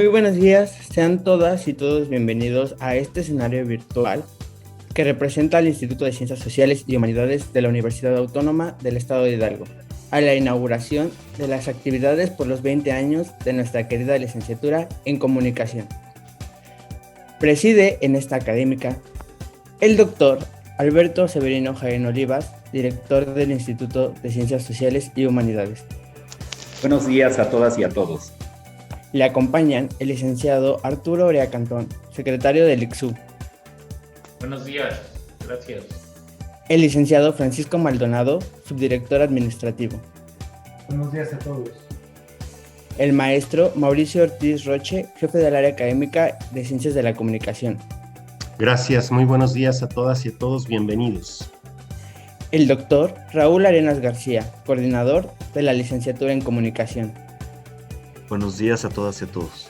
Muy buenos días, sean todas y todos bienvenidos a este escenario virtual que representa al Instituto de Ciencias Sociales y Humanidades de la Universidad Autónoma del Estado de Hidalgo, a la inauguración de las actividades por los 20 años de nuestra querida licenciatura en Comunicación. Preside en esta académica el doctor Alberto Severino Jaén Olivas, director del Instituto de Ciencias Sociales y Humanidades. Buenos días a todas y a todos. Le acompañan el licenciado Arturo Orea Cantón, secretario del ICSU. Buenos días, gracias. El licenciado Francisco Maldonado, subdirector administrativo. Buenos días a todos. El maestro Mauricio Ortiz Roche, jefe del área académica de Ciencias de la Comunicación. Gracias, muy buenos días a todas y a todos, bienvenidos. El doctor Raúl Arenas García, coordinador de la licenciatura en Comunicación. Buenos días a todas y a todos.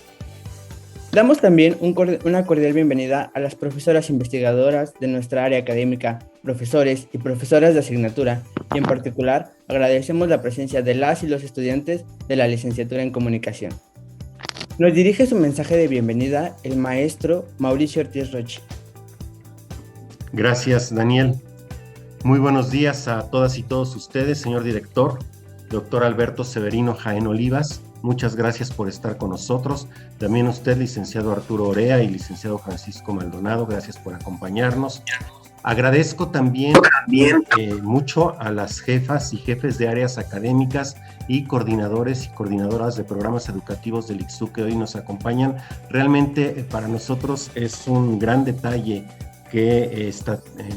Damos también una cordial bienvenida a las profesoras investigadoras de nuestra área académica, profesores y profesoras de asignatura, y en particular agradecemos la presencia de las y los estudiantes de la licenciatura en Comunicación. Nos dirige su mensaje de bienvenida el maestro Mauricio Ortiz Roche. Gracias, Daniel. Muy buenos días a todas y todos ustedes, señor director, doctor Alberto Severino Jaén Olivas. Muchas gracias por estar con nosotros. También usted, licenciado Arturo Orea y licenciado Francisco Maldonado, gracias por acompañarnos. Agradezco también mucho a las jefas y jefes de áreas académicas y coordinadores y coordinadoras de programas educativos del ICSU que hoy nos acompañan. Realmente para nosotros es un gran detalle que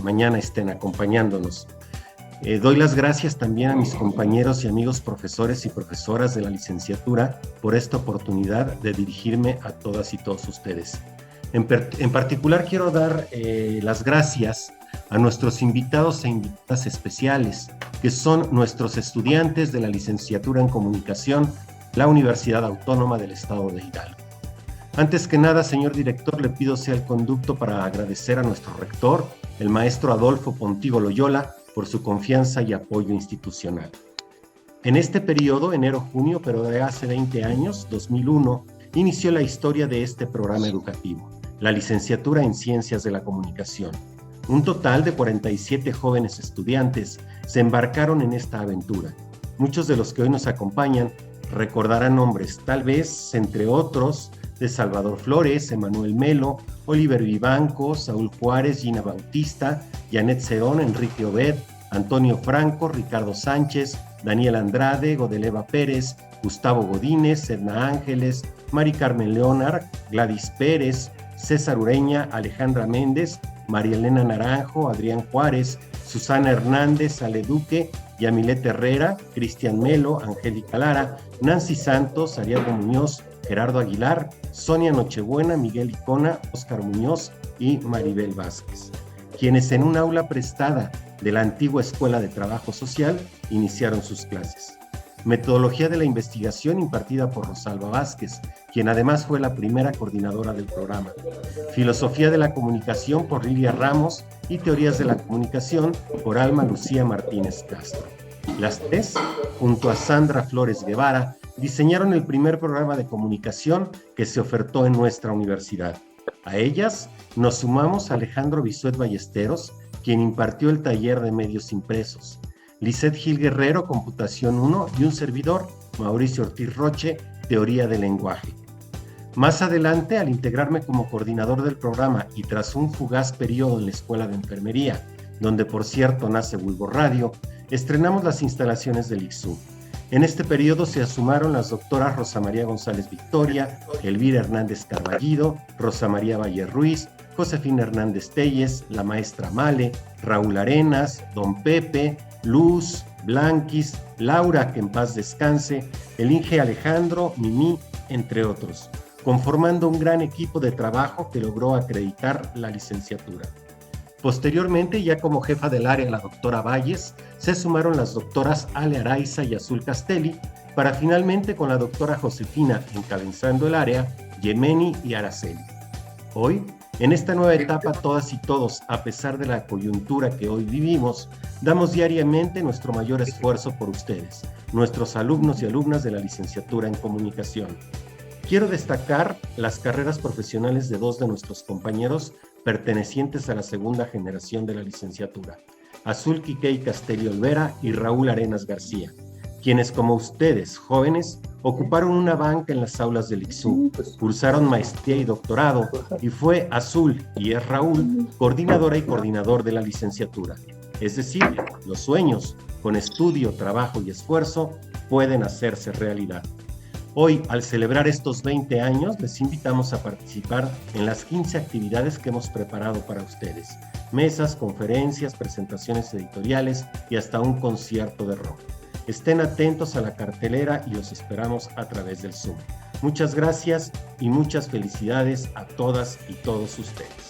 mañana estén acompañándonos. Doy las gracias también a mis compañeros y amigos profesores y profesoras de la licenciatura por esta oportunidad de dirigirme a todas y todos ustedes. En particular quiero dar las gracias a nuestros invitados e invitadas especiales, que son nuestros estudiantes de la licenciatura en Comunicación, la Universidad Autónoma del Estado de Hidalgo. Antes que nada, señor director, le pido sea el conducto para agradecer a nuestro rector, el maestro Adolfo Pontigo Loyola, por su confianza y apoyo institucional. En este periodo, enero-junio, pero de hace 20 años, 2001, inició la historia de este programa educativo, la licenciatura en Ciencias de la Comunicación. Un total de 47 jóvenes estudiantes se embarcaron en esta aventura. Muchos de los que hoy nos acompañan recordarán nombres, tal vez, entre otros, de Salvador Flores, Emanuel Melo, Oliver Vivanco, Saúl Juárez, Gina Bautista, Janet Cerón, Enrique Obed, Antonio Franco, Ricardo Sánchez, Daniel Andrade, Godeleva Pérez, Gustavo Godínez, Edna Ángeles, Mari Carmen Leonard, Gladys Pérez, César Ureña, Alejandra Méndez, María Elena Naranjo, Adrián Juárez, Susana Hernández, Ale Duque, Yamilet Herrera, Cristian Melo, Angélica Lara, Nancy Santos, Ariadno Muñoz, Gerardo Aguilar, Sonia Nochebuena, Miguel Icona, Óscar Muñoz y Maribel Vázquez, quienes en un aula prestada de la antigua Escuela de Trabajo Social iniciaron sus clases. Metodología de la investigación impartida por Rosalba Vázquez, quien además fue la primera coordinadora del programa. Filosofía de la comunicación por Lilia Ramos y teorías de la comunicación por Alma Lucía Martínez Castro. Las tres, junto a Sandra Flores Guevara, diseñaron el primer programa de comunicación que se ofertó en nuestra universidad. A ellas nos sumamos Alejandro Bisuet Ballesteros, quien impartió el taller de medios impresos, Lisette Gil Guerrero, Computación 1, y un servidor, Mauricio Ortiz Roche, Teoría del Lenguaje. Más adelante, al integrarme como coordinador del programa y tras un fugaz periodo en la Escuela de Enfermería, donde por cierto nace Bulbo Radio, estrenamos las instalaciones del ICSU. En este periodo se sumaron las doctoras Rosa María González Victoria, Elvira Hernández Carballido, Rosa María Valle Ruiz, Josefina Hernández Telles, la maestra Male, Raúl Arenas, Don Pepe, Luz, Blanquis, Laura, que en paz descanse, el Inge Alejandro, Mimi, entre otros, conformando un gran equipo de trabajo que logró acreditar la licenciatura. Posteriormente, ya como jefa del área la doctora Valles, se sumaron las doctoras Ale Araiza y Azul Castelli, para finalmente con la doctora Josefina encabezando el área, Yemeni y Araceli. Hoy, en esta nueva etapa, todas y todos, a pesar de la coyuntura que hoy vivimos, damos diariamente nuestro mayor esfuerzo por ustedes, nuestros alumnos y alumnas de la licenciatura en Comunicación. Quiero destacar las carreras profesionales de dos de nuestros compañeros pertenecientes a la segunda generación de la licenciatura, Azul Quiquey Castelli Olvera y Raúl Arenas García, quienes como ustedes, jóvenes, ocuparon una banca en las aulas del ICSU, cursaron maestría y doctorado, y fue Azul y es Raúl, coordinadora y coordinador de la licenciatura. Es decir, los sueños, con estudio, trabajo y esfuerzo, pueden hacerse realidad. Hoy, al celebrar estos 20 años, les invitamos a participar en las 15 actividades que hemos preparado para ustedes. Mesas, conferencias, presentaciones editoriales y hasta un concierto de rock. Estén atentos a la cartelera y los esperamos a través del Zoom. Muchas gracias y muchas felicidades a todas y todos ustedes.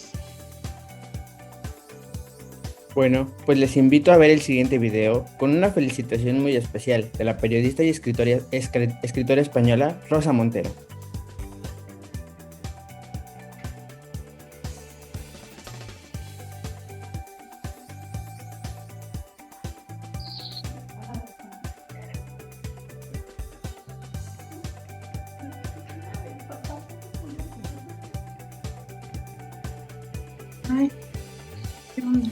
Bueno, pues les invito a ver el siguiente video con una felicitación muy especial de la periodista y escritora española Rosa Montero. Ay, ¿qué onda?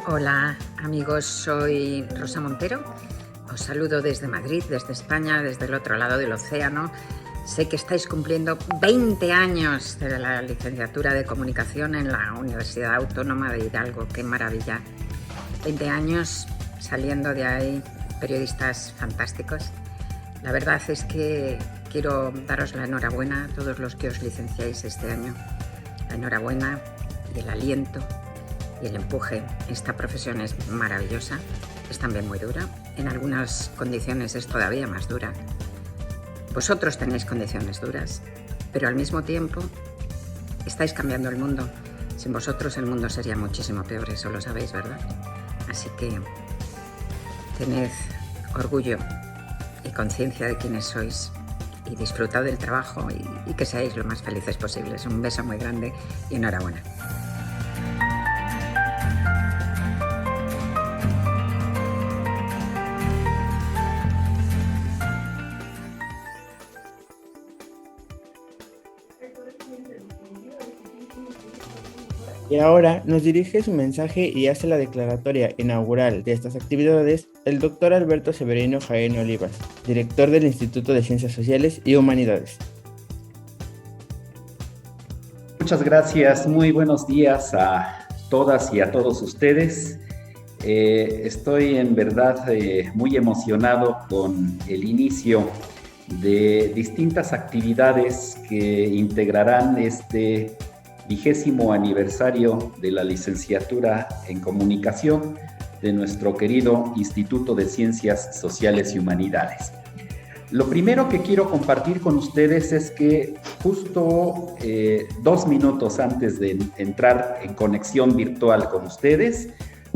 Hola amigos, soy Rosa Montero. Os saludo desde Madrid, desde España, desde el otro lado del océano. Sé que estáis cumpliendo 20 años de la licenciatura de Comunicación en la Universidad Autónoma de Hidalgo. ¡Qué maravilla! 20 años saliendo de ahí, periodistas fantásticos. La verdad es que quiero daros la enhorabuena a todos los que os licenciáis este año. La enhorabuena y el aliento y el empuje. Esta profesión es maravillosa, es también muy dura. En algunas condiciones es todavía más dura. Vosotros tenéis condiciones duras, pero al mismo tiempo estáis cambiando el mundo. Sin vosotros el mundo sería muchísimo peor, eso lo sabéis, ¿verdad? Así que tened orgullo y conciencia de quiénes sois y disfrutad del trabajo y que seáis lo más felices posibles. Un beso muy grande y enhorabuena. Y ahora nos dirige su mensaje y hace la declaratoria inaugural de estas actividades el doctor Alberto Severino Jaén Olivas, director del Instituto de Ciencias Sociales y Humanidades. Muchas gracias, muy buenos días a todas y a todos ustedes. Estoy en verdad muy emocionado con el inicio de distintas actividades que integrarán este 20º aniversario de la licenciatura en Comunicación de nuestro querido Instituto de Ciencias Sociales y Humanidades. Lo primero que quiero compartir con ustedes es que justo 2 minutos antes de entrar en conexión virtual con ustedes,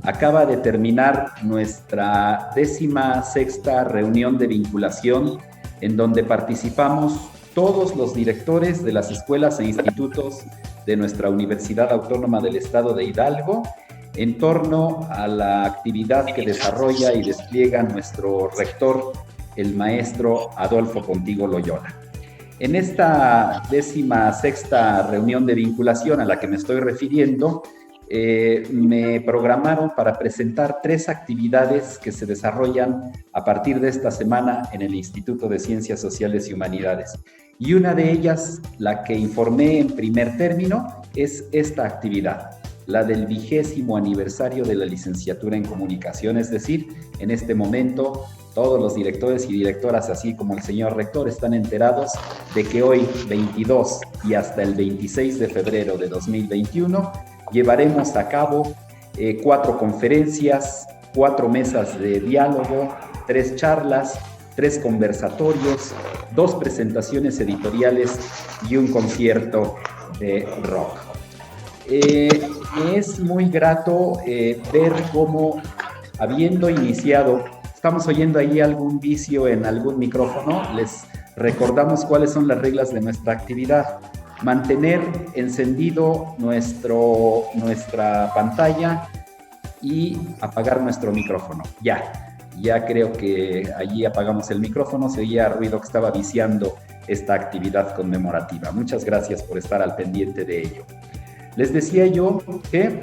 acaba de terminar nuestra 16ª reunión de vinculación en donde participamos todos los directores de las escuelas e institutos de nuestra Universidad Autónoma del Estado de Hidalgo en torno a la actividad que desarrolla y despliega nuestro rector, el maestro Adolfo Contigo Loyola. En esta 16ª reunión de vinculación a la que me estoy refiriendo, me programaron para presentar 3 actividades que se desarrollan a partir de esta semana en el Instituto de Ciencias Sociales y Humanidades. Y una de ellas, la que informé en primer término, es esta actividad, la del 20º aniversario de la licenciatura en Comunicación. Es decir, en este momento todos los directores y directoras, así como el señor rector, están enterados de que hoy, 22 y hasta el 26 de febrero de 2021, llevaremos a cabo 4 conferencias, 4 mesas de diálogo, 3 charlas, 3 conversatorios, 2 presentaciones editoriales y un concierto de rock. Es muy grato ver cómo, habiendo iniciado, estamos oyendo ahí algún vicio en algún micrófono, les Recordamos cuáles son las reglas de nuestra actividad. Mantener encendido nuestra pantalla y apagar nuestro micrófono. Ya creo que allí apagamos el micrófono, se oía ruido que estaba viciando esta actividad conmemorativa. Muchas gracias por estar al pendiente de ello. Les decía yo que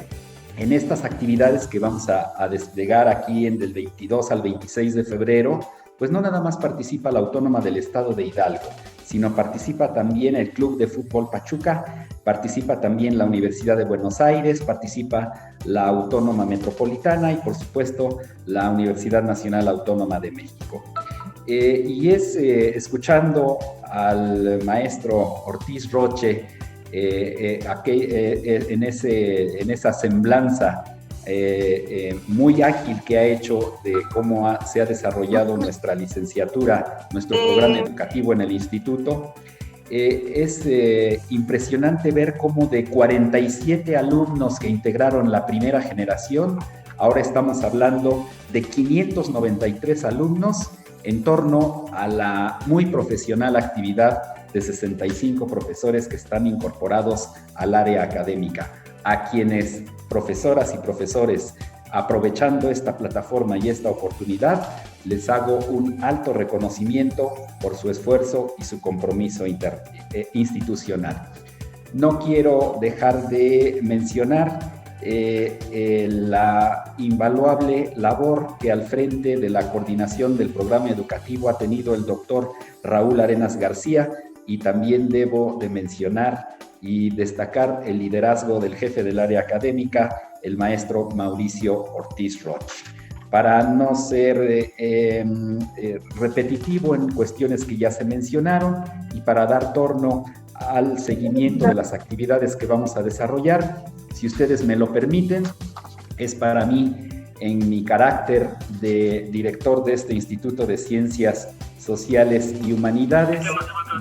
en estas actividades que vamos a desplegar aquí del 22 al 26 de febrero, pues no nada más participa la Autónoma del Estado de Hidalgo, sino participa también el Club de Fútbol Pachuca, participa también la Universidad de Buenos Aires, participa la Autónoma Metropolitana y por supuesto la Universidad Nacional Autónoma de México. Y es escuchando al maestro Ortiz Roche en esa semblanza muy ágil que ha hecho de cómo se ha desarrollado nuestra licenciatura, nuestro programa educativo en el instituto. Es impresionante ver cómo de 47 alumnos que integraron la primera generación, ahora estamos hablando de 593 alumnos en torno a la muy profesional actividad de 65 profesores que están incorporados al área académica, a quienes profesoras y profesores, aprovechando esta plataforma y esta oportunidad, les hago un alto reconocimiento por su esfuerzo y su compromiso institucional. No quiero dejar de mencionar la invaluable labor que al frente de la coordinación del programa educativo ha tenido el doctor Raúl Arenas García, y también debo de mencionar y destacar el liderazgo del jefe del área académica, el maestro Mauricio Ortiz Roche. Para no ser repetitivo en cuestiones que ya se mencionaron y para dar torno al seguimiento de las actividades que vamos a desarrollar, si ustedes me lo permiten, es para mí, en mi carácter de director de este Instituto de Ciencias Sociales y Humanidades,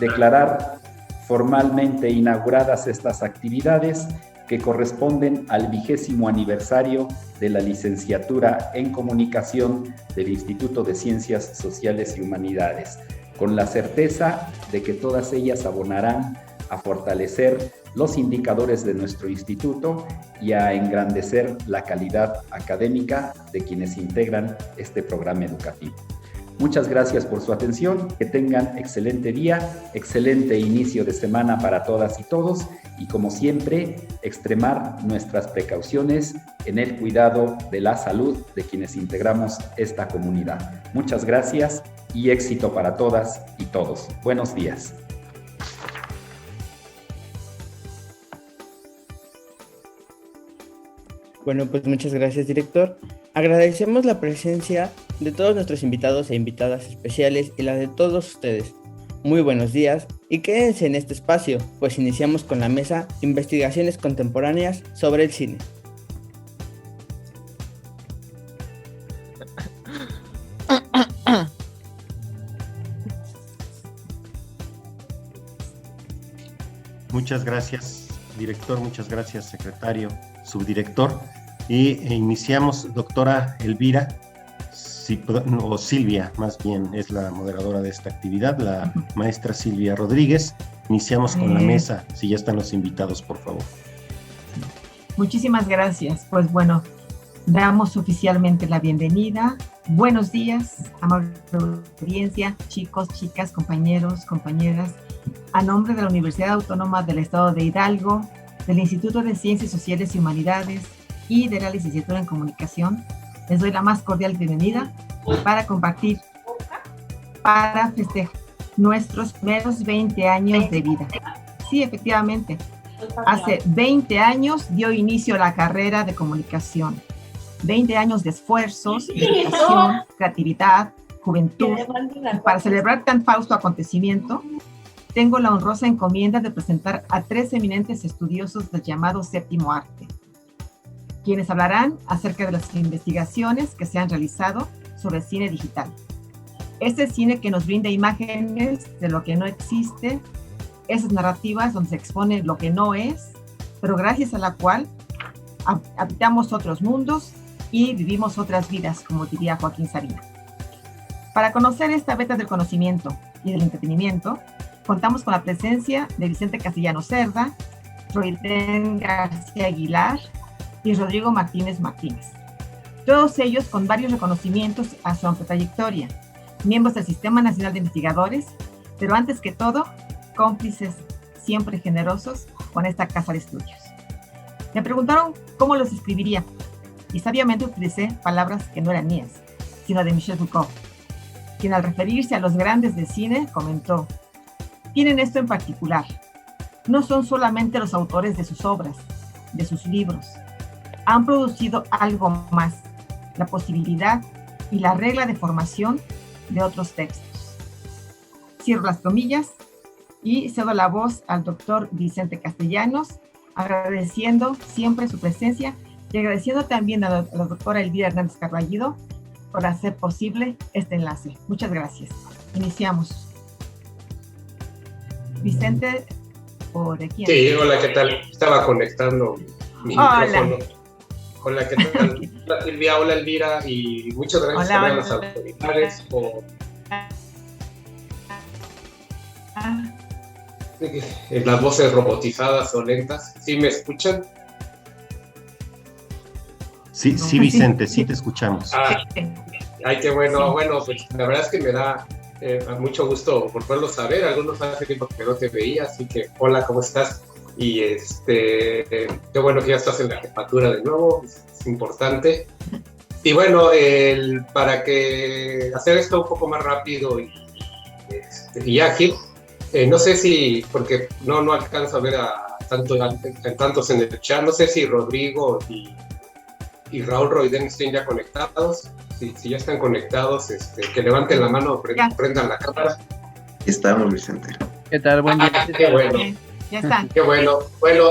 declarar formalmente inauguradas estas actividades que corresponden al 20º aniversario de la licenciatura en Comunicación del Instituto de Ciencias Sociales y Humanidades, con la certeza de que todas ellas abonarán a fortalecer los indicadores de nuestro instituto y a engrandecer la calidad académica de quienes integran este programa educativo. Muchas gracias por su atención, que tengan excelente día, excelente inicio de semana para todas y todos y como siempre, extremar nuestras precauciones en el cuidado de la salud de quienes integramos esta comunidad. Muchas gracias y éxito para todas y todos. Buenos días. Bueno, pues muchas gracias, director. Agradecemos la presencia de todos nuestros invitados e invitadas especiales y la de todos ustedes. Muy buenos días y quédense en este espacio, pues iniciamos con la mesa Investigaciones Contemporáneas sobre el Cine. Muchas gracias, director, muchas gracias, secretario, subdirector. Y iniciamos, doctora Elvira, o Silvia, más bien, es la moderadora de esta actividad, la maestra Silvia Rodríguez. Iniciamos con la mesa, si ya están los invitados, por favor. Muchísimas gracias. Pues bueno, damos oficialmente la bienvenida. Buenos días, amable audiencia, chicos, chicas, compañeros, compañeras. A nombre de la Universidad Autónoma del Estado de Hidalgo, del Instituto de Ciencias Sociales y Humanidades y de la Licenciatura en Comunicación, les doy la más cordial bienvenida para compartir, para festejar nuestros primeros 20 años de vida. Sí, efectivamente, hace 20 años dio inicio la carrera de comunicación. 20 años de esfuerzos, dedicación, creatividad, juventud. Y para celebrar tan fausto acontecimiento, tengo la honrosa encomienda de presentar a 3 eminentes estudiosos del llamado séptimo arte, quienes hablarán acerca de las investigaciones que se han realizado sobre cine digital. Este cine que nos brinda imágenes de lo que no existe, esas narrativas donde se expone lo que no es, pero gracias a la cual habitamos otros mundos y vivimos otras vidas, como diría Joaquín Sabina. Para conocer esta beta del conocimiento y del entretenimiento, contamos con la presencia de Vicente Castellanos Cerda, Roiden García Aguilar y Rodrigo Martínez Martínez. Todos ellos con varios reconocimientos a su amplia trayectoria, miembros del Sistema Nacional de Investigadores, pero antes que todo, cómplices siempre generosos con esta casa de estudios. Me preguntaron cómo los escribiría y sabiamente utilicé palabras que no eran mías, sino de Michel Foucault, quien al referirse a los grandes del cine comentó: tienen esto en particular, no son solamente los autores de sus obras, de sus libros, han producido algo más, la posibilidad y la regla de formación de otros textos. Cierro las comillas y cedo la voz al doctor Vicente Castellanos, agradeciendo siempre su presencia y agradeciendo también a la doctora Elvira Hernández Carballido por hacer posible este enlace. Muchas gracias. Iniciamos. Vicente, ¿por aquí? Sí, hola, ¿qué tal? Estaba conectando mi micrófono. Hola, ¿qué tal? Hola Silvia, hola Elvira, y muchas gracias a las autoridades por las voces robotizadas o lentas. ¿Sí me escuchan? Sí, sí, Vicente, sí te escuchamos. Ay, qué bueno. Bueno, pues la verdad es que me da mucho gusto volverlo a saber. Algunos hace tiempo que no te veía, así que hola, ¿cómo estás? Y qué bueno que ya estás en la jefatura de nuevo, es importante. Y bueno, para que hacer esto un poco más rápido y ágil, no sé si, porque no alcanzo a ver tantos en el chat, no sé si Rodrigo y Raúl Roiden estén ya conectados. Si ya están conectados, que levanten la mano, prendan la cámara. Estamos, Vicente. ¿Qué tal? Buen día. Qué bueno. Ya están. Qué bueno. Bueno,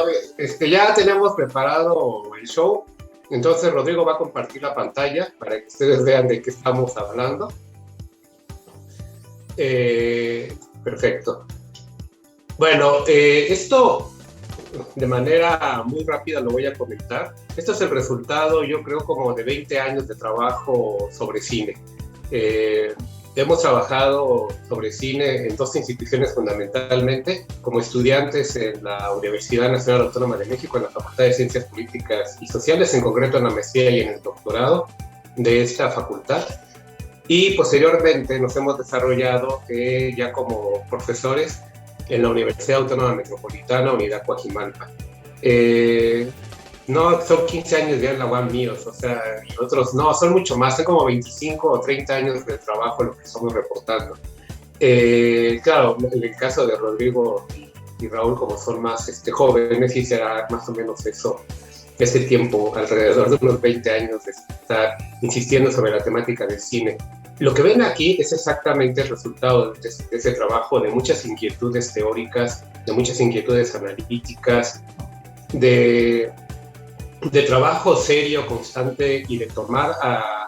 ya tenemos preparado el show. Entonces Rodrigo va a compartir la pantalla para que ustedes vean de qué estamos hablando. Perfecto. Bueno, esto de manera muy rápida lo voy a comentar. Esto es el resultado, yo creo, como de 20 años de trabajo sobre cine. Hemos trabajado sobre cine en dos instituciones fundamentalmente, como estudiantes en la Universidad Nacional Autónoma de México, en la Facultad de Ciencias Políticas y Sociales, en concreto en la maestría y en el doctorado de esta facultad. Y posteriormente nos hemos desarrollado ya como profesores en la Universidad Autónoma Metropolitana, Unidad Coajimalpa. No, son 15 años ya en la UAM míos, o sea, y otros no, son mucho más, son como 25 o 30 años de trabajo lo que estamos reportando. Claro, en el caso de Rodrigo y Raúl, como son más jóvenes, sí será más o menos ese tiempo, alrededor de unos 20 años de estar insistiendo sobre la temática del cine. Lo que ven aquí es exactamente el resultado de ese trabajo, de muchas inquietudes teóricas, de muchas inquietudes analíticas, de trabajo serio, constante y de tomar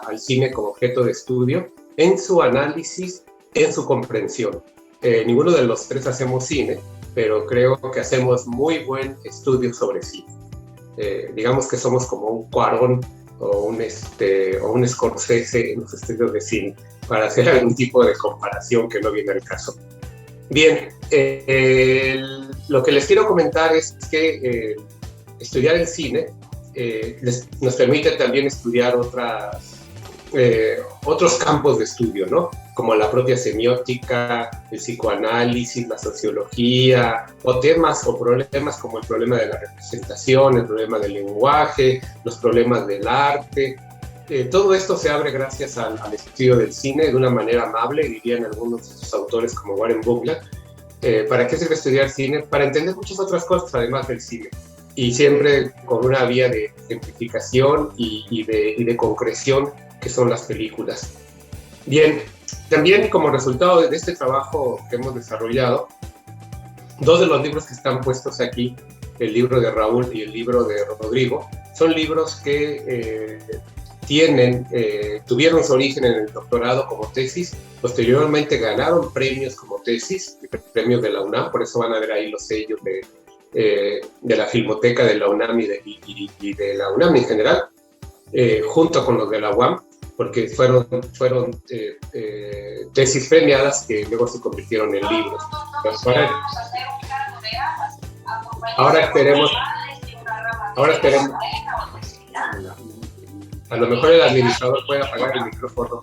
al cine como objeto de estudio en su análisis, en su comprensión. Ninguno de los tres hacemos cine, pero creo que hacemos muy buen estudio sobre cine. Digamos que somos como un Cuarón o un Scorsese en los estudios de cine, para hacer algún tipo de comparación que no viene al caso. Bien, lo que les quiero comentar es que estudiar el cine nos permite también estudiar otros campos de estudio, ¿no? Como la propia semiótica, el psicoanálisis, la sociología, o temas o problemas como el problema de la representación, el problema del lenguaje, los problemas del arte. Todo esto se abre gracias al estudio del cine de una manera amable, dirían algunos de sus autores como Warren Buckland. ¿Para qué sirve estudiar cine? Para entender muchas otras cosas además del cine. Y siempre con una vía de simplificación y de concreción, que son las películas. Bien, también como resultado de este trabajo que hemos desarrollado, dos de los libros que están puestos aquí, el libro de Raúl y el libro de Rodrigo, son libros que tuvieron su origen en el doctorado como tesis, posteriormente ganaron premios como tesis, premios de la UNAM, por eso van a ver ahí los sellos de la Filmoteca de la UNAM y de la UNAM en general, junto con los de la UAM. porque fueron tesis premiadas que luego se convirtieron en libros. Ahora esperemos. A lo mejor el administrador puede apagar el micrófono.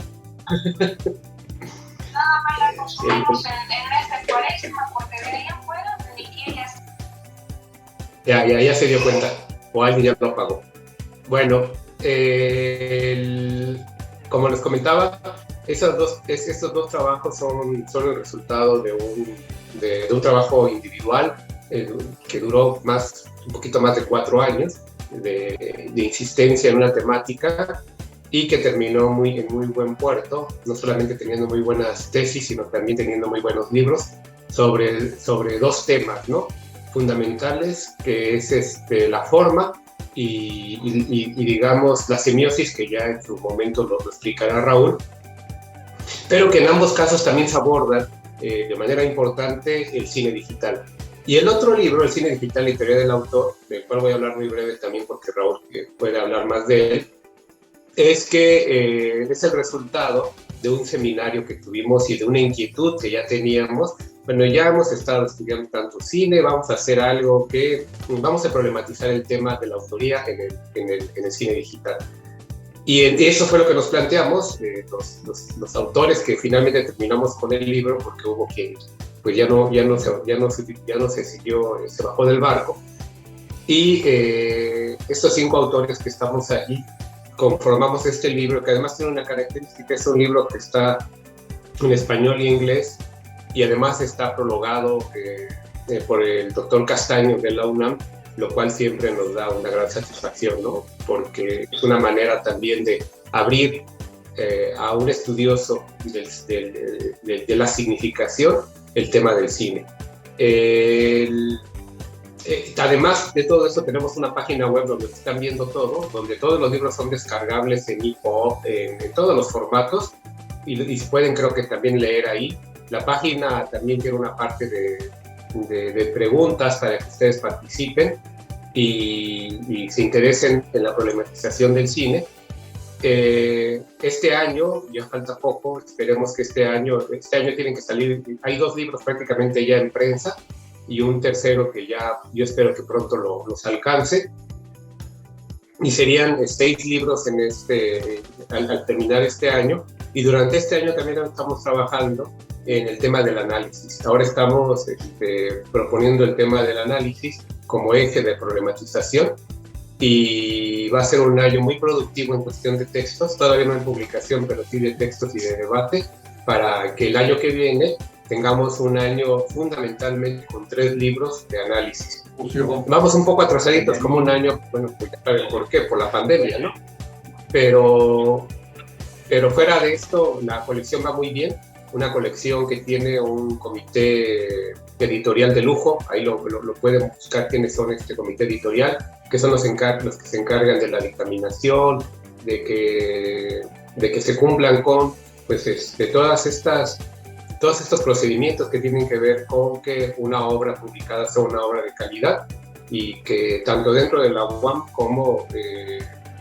Ya se dio cuenta, o alguien ya lo apagó. Bueno, como les comentaba, estos dos trabajos son el resultado de un trabajo individual que duró un poquito más de 4 años de insistencia en una temática y que terminó en muy buen puerto, no solamente teniendo muy buenas tesis, sino también teniendo muy buenos libros sobre 2 temas, ¿no?, fundamentales, que es la forma y digamos la semiosis, que ya en su momento lo explicará Raúl, pero que en ambos casos también se aborda de manera importante el cine digital. Y el otro libro, El cine digital, la teoría del autor, del cual voy a hablar muy breve también porque Raúl puede hablar más de él, es que es el resultado de un seminario que tuvimos y de una inquietud que ya teníamos. Bueno, ya hemos estado estudiando tanto cine, vamos a hacer algo vamos a problematizar el tema de la autoría en el cine digital. Y eso fue lo que nos planteamos, los autores, que finalmente terminamos con el libro porque hubo quien pues ya no se siguió, se bajó del barco. Y estos 5 autores que estamos allí conformamos este libro, que además tiene una característica: es un libro que está en español y inglés, y además está prologado por el doctor Castaño de la UNAM, lo cual siempre nos da una gran satisfacción, ¿no?, porque es una manera también de abrir a un estudioso de la significación el tema del cine. Además de todo eso, tenemos una página web donde están viendo todo, donde todos los libros son descargables en EPUB, en todos los formatos, y se pueden, creo que también, leer ahí. La página también tiene una parte de preguntas para que ustedes participen y se interesen en la problematización del cine. Este año, ya falta poco, esperemos que este año tienen que salir, hay 2 libros prácticamente ya en prensa y un tercero que ya yo espero que pronto los alcance, y serían 6 libros al terminar este año. Y durante este año también estamos trabajando en el tema del análisis. Ahora estamos proponiendo el tema del análisis como eje de problematización, y va a ser un año muy productivo en cuestión de textos, todavía no en publicación, pero sí de textos y de debate, para que el año que viene tengamos un año fundamentalmente con 3 libros de análisis. Vamos un poco atrasaditos, como un año, bueno, pues ya saben por qué, por la pandemia, ¿no? Pero fuera de esto, la colección va muy bien, una colección que tiene un comité editorial de lujo. Ahí lo pueden buscar quiénes son este comité editorial, que son los que se encargan de la dictaminación, de que se cumplan con todos estos procedimientos que tienen que ver con que una obra publicada sea una obra de calidad, y que tanto dentro de la UAM como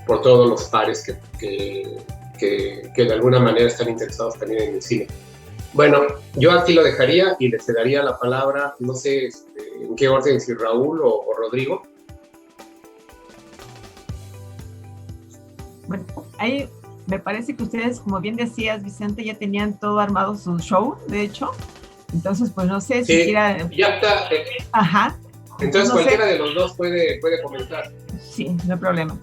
por todos los pares que de alguna manera están interesados también en el cine. Bueno, yo aquí lo dejaría y les daría la palabra, no sé en qué orden, si Raúl o Rodrigo. Bueno, ahí me parece que ustedes, como bien decías, Vicente, ya tenían todo armado su show, de hecho. Entonces, pues no sé si quiera... Ya está. Ajá. Entonces no cualquiera de los dos puede comenzar. Sí, no hay problema.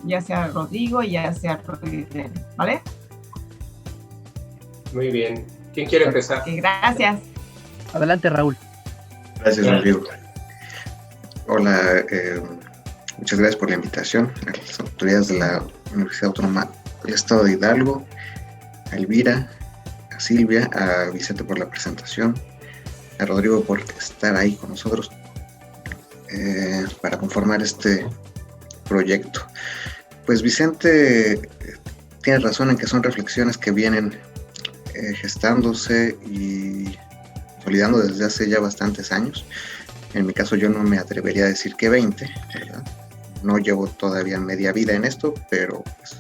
Ya sea Rodrigo, ya sea Rodrigo, ¿vale? Muy bien. ¿Quién quiere empezar? Okay, gracias. Adelante, Raúl. Gracias, Rodrigo. Hola, muchas gracias por la invitación a las autoridades de la Universidad Autónoma del Estado de Hidalgo, a Elvira, a Silvia, a Vicente por la presentación, a Rodrigo por estar ahí con nosotros para conformar este proyecto. Pues Vicente tiene razón en que son reflexiones que vienen gestándose y consolidando desde hace ya bastantes años. En mi caso yo no me atrevería a decir que 20, ¿verdad? No llevo todavía media vida en esto, pero pues,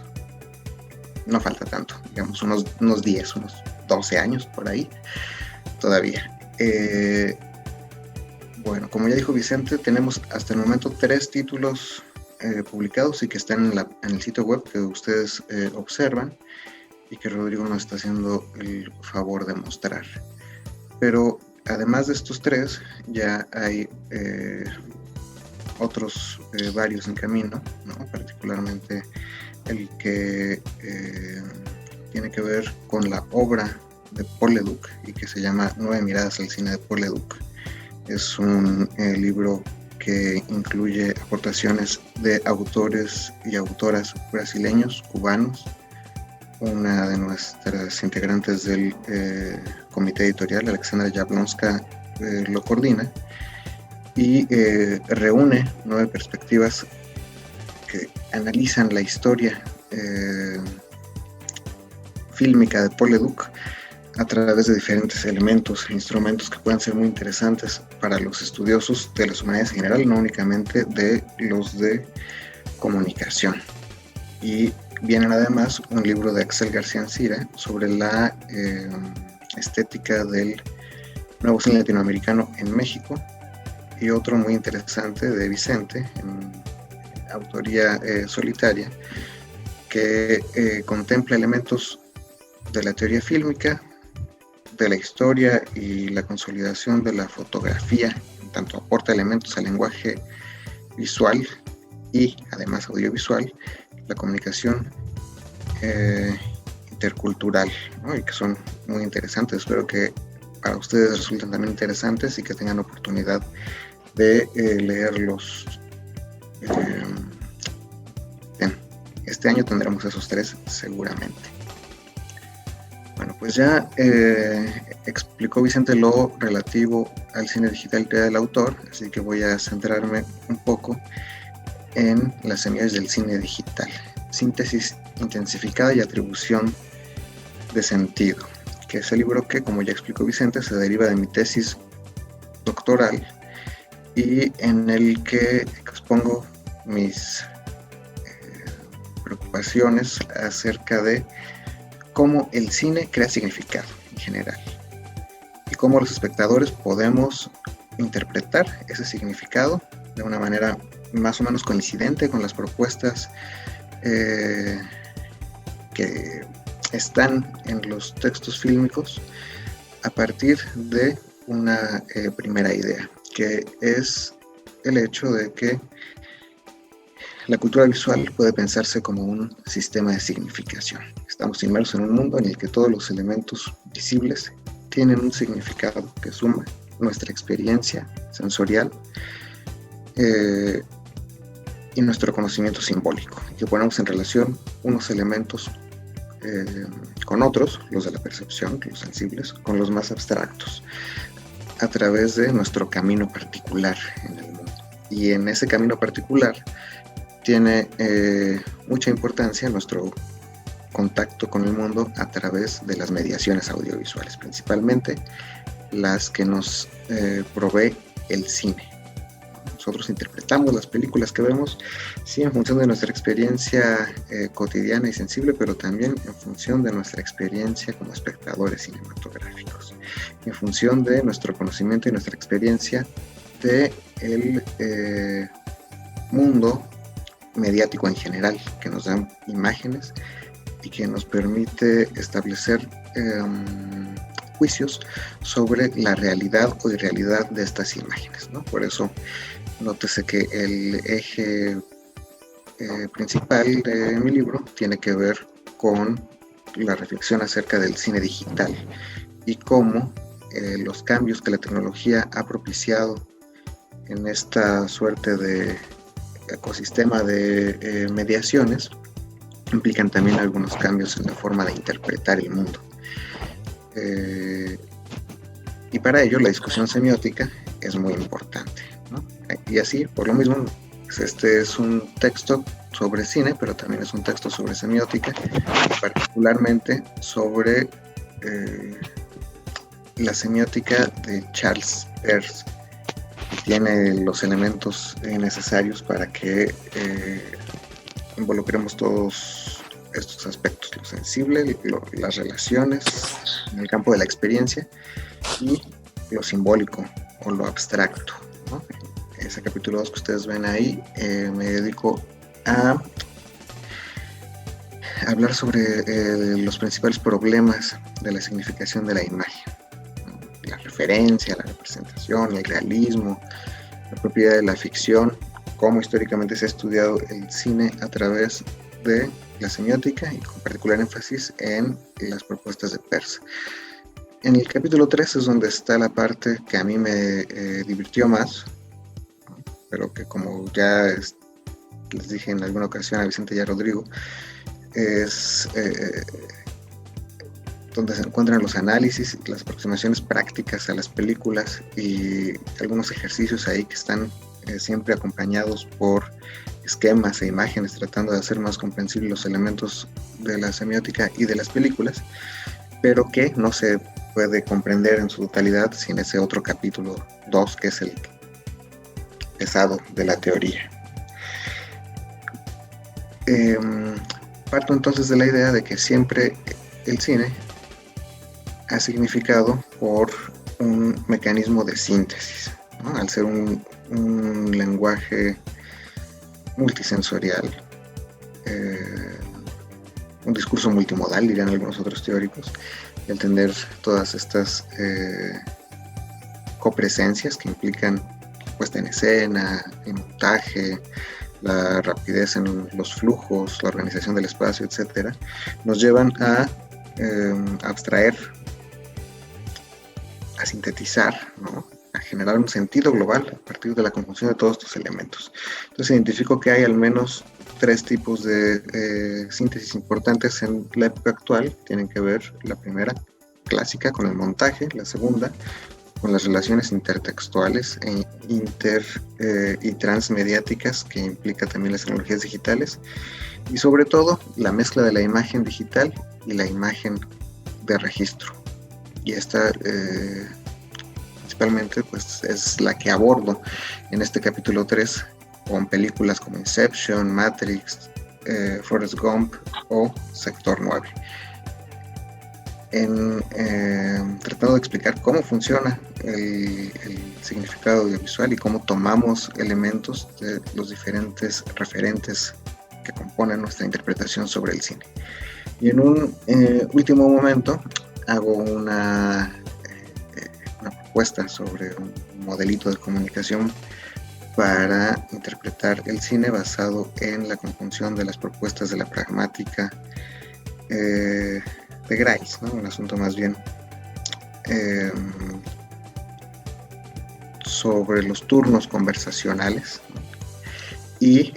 no falta tanto, digamos unos 10, unos 12 años por ahí todavía. Bueno, como ya dijo Vicente, tenemos hasta el momento 3 títulos publicados y que están en el sitio web que ustedes observan y que Rodrigo nos está haciendo el favor de mostrar. Pero además de estos 3, ya hay otros varios en camino, ¿no? Particularmente el que tiene que ver con la obra de Paul Leduc y que se llama 9 miradas al cine de Paul Leduc. Es un libro que incluye aportaciones de autores y autoras brasileños, cubanos. Una de nuestras integrantes del comité editorial, Alexandra Jablonska, lo coordina y reúne 9 perspectivas que analizan la historia fílmica de Paul Leduc a través de diferentes elementos e instrumentos que puedan ser muy interesantes para los estudiosos de las humanidades en general, no únicamente de los de comunicación. Y vienen además un libro de Axel García Ancira sobre la estética del nuevo cine latinoamericano en México, y otro muy interesante de Vicente, en autoría solitaria, que contempla elementos de la teoría fílmica, de la historia y la consolidación de la fotografía, en tanto aporta elementos al lenguaje visual y además audiovisual, la comunicación intercultural, ¿no? Y que son muy interesantes. Espero que para ustedes resulten también interesantes y que tengan oportunidad de leerlos. Bien, este año tendremos esos 3 seguramente. Bueno, pues ya explicó Vicente lo relativo al cine digital del autor, así que voy a centrarme un poco en las semillas del cine digital. Síntesis intensificada y atribución de sentido, que es el libro que, como ya explicó Vicente, se deriva de mi tesis doctoral y en el que expongo mis preocupaciones acerca de cómo el cine crea significado en general y cómo los espectadores podemos interpretar ese significado de una manera más o menos coincidente con las propuestas que están en los textos fílmicos a partir de una primera idea, que es el hecho de que la cultura visual puede pensarse como un sistema de significación. Estamos inmersos en un mundo en el que todos los elementos visibles tienen un significado que suma nuestra experiencia sensorial y nuestro conocimiento simbólico, y que ponemos en relación unos elementos con otros, los de la percepción, los sensibles, con los más abstractos, a través de nuestro camino particular en el mundo. Y en ese camino particular tiene mucha importancia nuestro contacto con el mundo a través de las mediaciones audiovisuales, principalmente las que nos provee el cine. Nosotros interpretamos las películas que vemos, sí, en función de nuestra experiencia cotidiana y sensible, pero también en función de nuestra experiencia como espectadores cinematográficos, en función de nuestro conocimiento y nuestra experiencia de el mundo mediático en general, que nos dan imágenes y que nos permite establecer juicios sobre la realidad o irrealidad de estas imágenes, ¿no? Por eso, nótese que el eje principal de mi libro tiene que ver con la reflexión acerca del cine digital y cómo los cambios que la tecnología ha propiciado en esta suerte de ecosistema de mediaciones implican también algunos cambios en la forma de interpretar el mundo. Y para ello la discusión semiótica es muy importante, ¿no? Y así, por lo mismo, este es un texto sobre cine, pero también es un texto sobre semiótica, particularmente sobre la semiótica de Charles Peirce. Tiene los elementos necesarios para que involucremos todos estos aspectos, lo sensible, las relaciones en el campo de la experiencia y lo simbólico o lo abstracto, ¿no? Ese capítulo 2 que ustedes ven ahí, me dedico a hablar sobre los principales problemas de la significación de la imagen, ¿no? La referencia, la representación, el realismo, la propiedad de la ficción, cómo históricamente se ha estudiado el cine a través de la semiótica y con particular énfasis en las propuestas de Peirce. En el capítulo 3 es donde está la parte que a mí me divirtió más, pero que como ya les dije en alguna ocasión a Vicente y a Rodrigo, es donde se encuentran los análisis, las aproximaciones prácticas a las películas y algunos ejercicios ahí que están siempre acompañados por esquemas e imágenes, tratando de hacer más comprensibles los elementos de la semiótica y de las películas, pero que no se puede comprender en su totalidad sin ese otro capítulo 2, que es el pesado de la teoría. Parto entonces de la idea de que siempre el cine ha significado por un mecanismo de síntesis, ¿no? Al ser un lenguaje multisensorial, un discurso multimodal, dirían algunos otros teóricos, y al tener todas estas copresencias que implican puesta en escena, el montaje, la rapidez en los flujos, la organización del espacio, etcétera, nos llevan a abstraer, a sintetizar, ¿no? A generar un sentido global a partir de la conjunción de todos estos elementos. Entonces identifico que hay al menos 3 tipos de síntesis importantes en la época actual. Tienen que ver, la primera, clásica, con el montaje; la segunda, con las relaciones intertextuales y transmediáticas, que implica también las tecnologías digitales, y sobre todo la mezcla de la imagen digital y la imagen de registro. Y esta principalmente pues, es la que abordo en este capítulo 3 con películas como Inception, Matrix, Forrest Gump o Sector 9. Tratando de explicar cómo funciona el significado audiovisual y cómo tomamos elementos de los diferentes referentes que componen nuestra interpretación sobre el cine. Y en un último momento hago una propuesta sobre un modelito de comunicación para interpretar el cine basado en la conjunción de las propuestas de la pragmática de Grice, ¿no? Un asunto más bien sobre los turnos conversacionales, ¿no? Y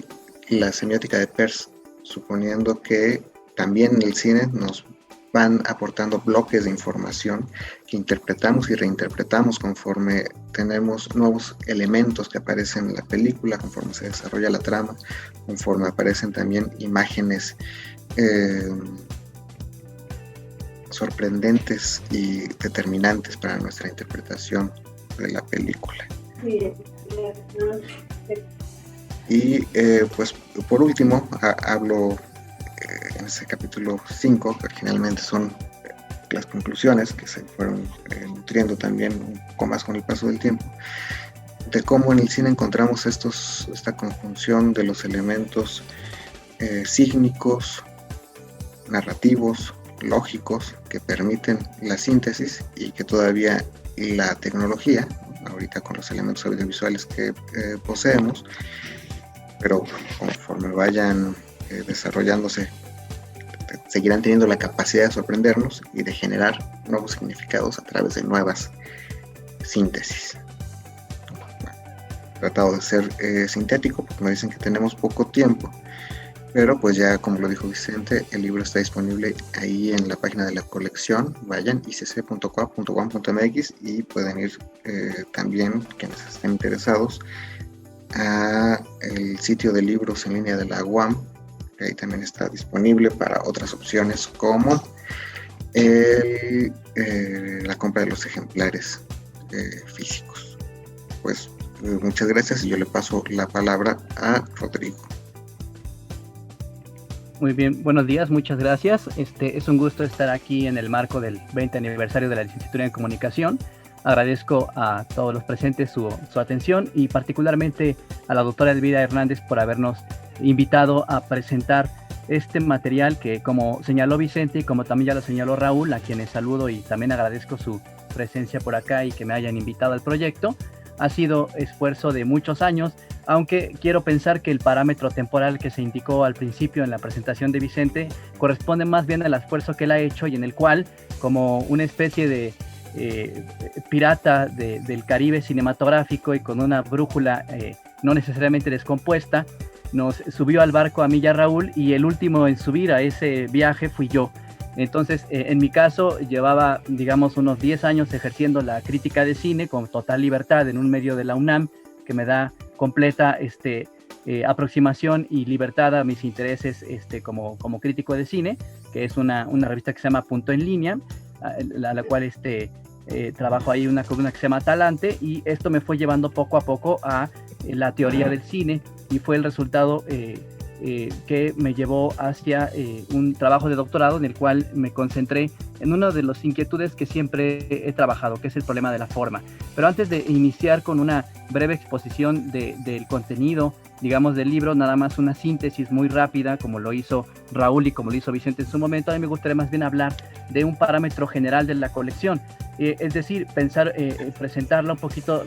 la semiótica de Peirce, suponiendo que también en el cine nos van aportando bloques de información que interpretamos y reinterpretamos conforme tenemos nuevos elementos que aparecen en la película, conforme se desarrolla la trama, conforme aparecen también imágenes sorprendentes y determinantes para nuestra interpretación de la película. Y pues por último hablo en ese capítulo 5, que finalmente son las conclusiones que se fueron nutriendo también un poco más con el paso del tiempo, de cómo en el cine encontramos esta conjunción de los elementos sígnicos, narrativos, lógicos, que permiten la síntesis y que todavía la tecnología, ahorita con los elementos audiovisuales que poseemos, pero conforme vayan desarrollándose, seguirán teniendo la capacidad de sorprendernos y de generar nuevos significados a través de nuevas síntesis. Bueno, he tratado de ser sintético porque me dicen que tenemos poco tiempo, pero pues ya como lo dijo Vicente, el libro está disponible ahí en la página de la colección. Vayan icc.coap.com.mx y pueden ir también, quienes estén interesados, a el sitio de libros en línea de la UAM, que ahí también está disponible para otras opciones como la compra de los ejemplares físicos. Pues muchas gracias y yo le paso la palabra a Rodrigo. Muy bien, buenos días, muchas gracias. Es un gusto estar aquí en el marco del 20 aniversario de la licenciatura en comunicación. Agradezco a todos los presentes su atención y particularmente a la doctora Elvira Hernández por habernos invitado a presentar este material que, como señaló Vicente y como también ya lo señaló Raúl, a quienes saludo y también agradezco su presencia por acá y que me hayan invitado al proyecto. Ha sido esfuerzo de muchos años, aunque quiero pensar que el parámetro temporal que se indicó al principio en la presentación de Vicente corresponde más bien al esfuerzo que él ha hecho y en el cual, como una especie de pirata del Caribe cinematográfico y con una brújula no necesariamente descompuesta, nos subió al barco a mí y a Raúl, y el último en subir a ese viaje fui yo. Entonces, en mi caso, llevaba, digamos, unos 10 años ejerciendo la crítica de cine con total libertad en un medio de la UNAM que me da completa aproximación y libertad a mis intereses como crítico de cine, que es una revista que se llama Punto en Línea, la cual trabajo ahí una columna que se llama Talante, y esto me fue llevando poco a poco a la teoría del cine, y fue el resultado que me llevó hacia un trabajo de doctorado en el cual me concentré en una de las inquietudes que siempre he trabajado, que es el problema de la forma. Pero antes de iniciar con una breve exposición del contenido, digamos, del libro, nada más una síntesis muy rápida, como lo hizo Raúl y como lo hizo Vicente en su momento, a mí me gustaría más bien hablar de un parámetro general de la colección, es decir, presentarla un poquito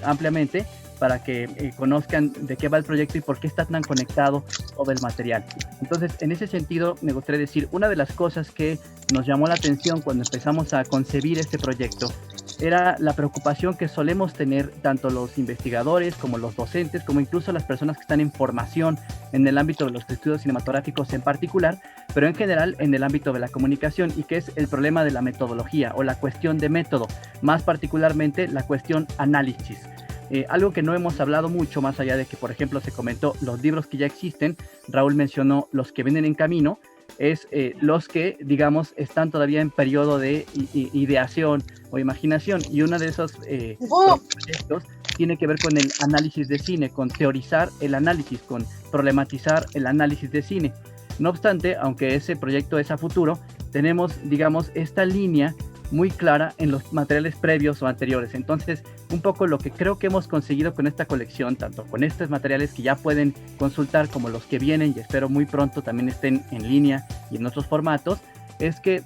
ampliamente, para que conozcan de qué va el proyecto y por qué está tan conectado todo el material. Entonces, en ese sentido, me gustaría decir, una de las cosas que nos llamó la atención cuando empezamos a concebir este proyecto era la preocupación que solemos tener tanto los investigadores como los docentes, como incluso las personas que están en formación en el ámbito de los estudios cinematográficos en particular, pero en general en el ámbito de la comunicación, y que es el problema de la metodología o la cuestión de método, más particularmente la cuestión análisis. Algo que no hemos hablado mucho, más allá de que, por ejemplo, se comentó los libros que ya existen, Raúl mencionó los que vienen en camino, es los que, digamos, están todavía en periodo de ideación o imaginación, y uno de esos proyectos tiene que ver con el análisis de cine, con teorizar el análisis, con problematizar el análisis de cine. No obstante, aunque ese proyecto es a futuro, tenemos, digamos, esta línea muy clara en los materiales previos o anteriores. Entonces, un poco lo que creo que hemos conseguido con esta colección, tanto con estos materiales que ya pueden consultar como los que vienen y espero muy pronto también estén en línea y en otros formatos, es que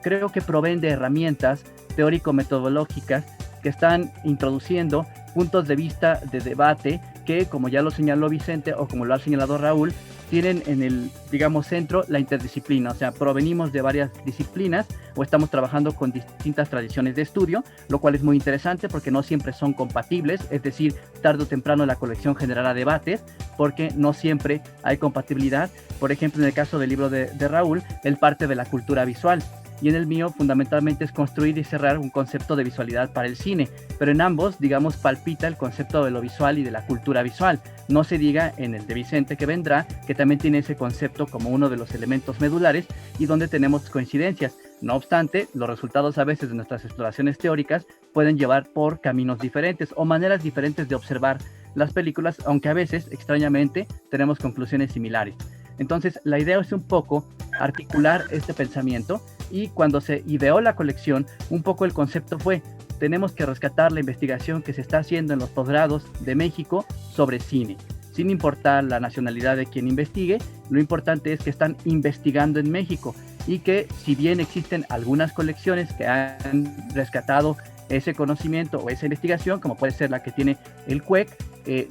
creo que proveen de herramientas teórico-metodológicas que están introduciendo puntos de vista de debate que, como ya lo señaló Vicente o como lo ha señalado Raúl, tienen en el, digamos, centro la interdisciplina, o sea, provenimos de varias disciplinas o estamos trabajando con distintas tradiciones de estudio, lo cual es muy interesante porque no siempre son compatibles, es decir, tarde o temprano la colección generará debates porque no siempre hay compatibilidad. Por ejemplo, en el caso del libro de Raúl, él parte de la cultura visual, y en el mío fundamentalmente es construir y cerrar un concepto de visualidad para el cine, pero en ambos, digamos, palpita el concepto de lo visual y de la cultura visual. No se diga en el de Vicente que vendrá, que también tiene ese concepto como uno de los elementos medulares y donde tenemos coincidencias. No obstante, los resultados a veces de nuestras exploraciones teóricas pueden llevar por caminos diferentes o maneras diferentes de observar las películas, aunque a veces, extrañamente, tenemos conclusiones similares. Entonces, la idea es un poco articular este pensamiento, y cuando se ideó la colección, un poco el concepto fue: tenemos que rescatar la investigación que se está haciendo en los posgrados de México sobre cine, sin importar la nacionalidad de quien investigue. Lo importante es que están investigando en México y que, si bien existen algunas colecciones que han rescatado ese conocimiento o esa investigación, como puede ser la que tiene el CUEC,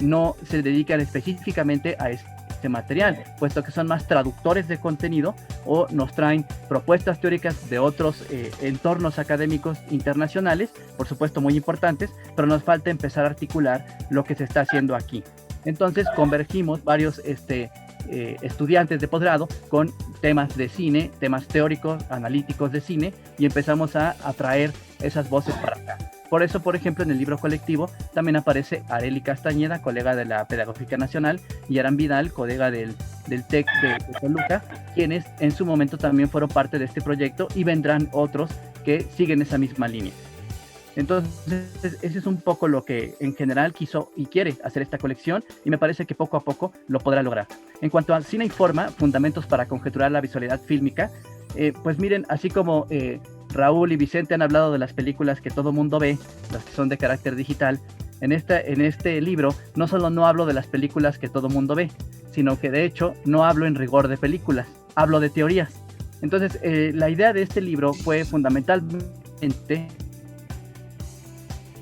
no se dedican específicamente a este material, puesto que son más traductores de contenido o nos traen propuestas teóricas de otros entornos académicos internacionales, por supuesto muy importantes, pero nos falta empezar a articular lo que se está haciendo aquí. Entonces convergimos varios estudiantes de posgrado con temas de cine, temas teóricos, analíticos de cine, y empezamos a atraer esas voces para acá. Por eso, por ejemplo, en el libro colectivo también aparece Arely Castañeda, colega de la Pedagógica Nacional, y Aran Vidal, colega del TEC de Toluca, quienes en su momento también fueron parte de este proyecto, y vendrán otros que siguen esa misma línea. Entonces, ese es un poco lo que en general quiso y quiere hacer esta colección, y me parece que poco a poco lo podrá lograr. En cuanto a Cine Informa, Fundamentos para Conjeturar la Visualidad Fílmica, pues miren, así como Raúl y Vicente han hablado de las películas que todo mundo ve, las que son de carácter digital, en este libro no solo no hablo de las películas que todo mundo ve, sino que de hecho no hablo en rigor de películas, hablo de teorías. Entonces, la idea de este libro fue fundamentalmente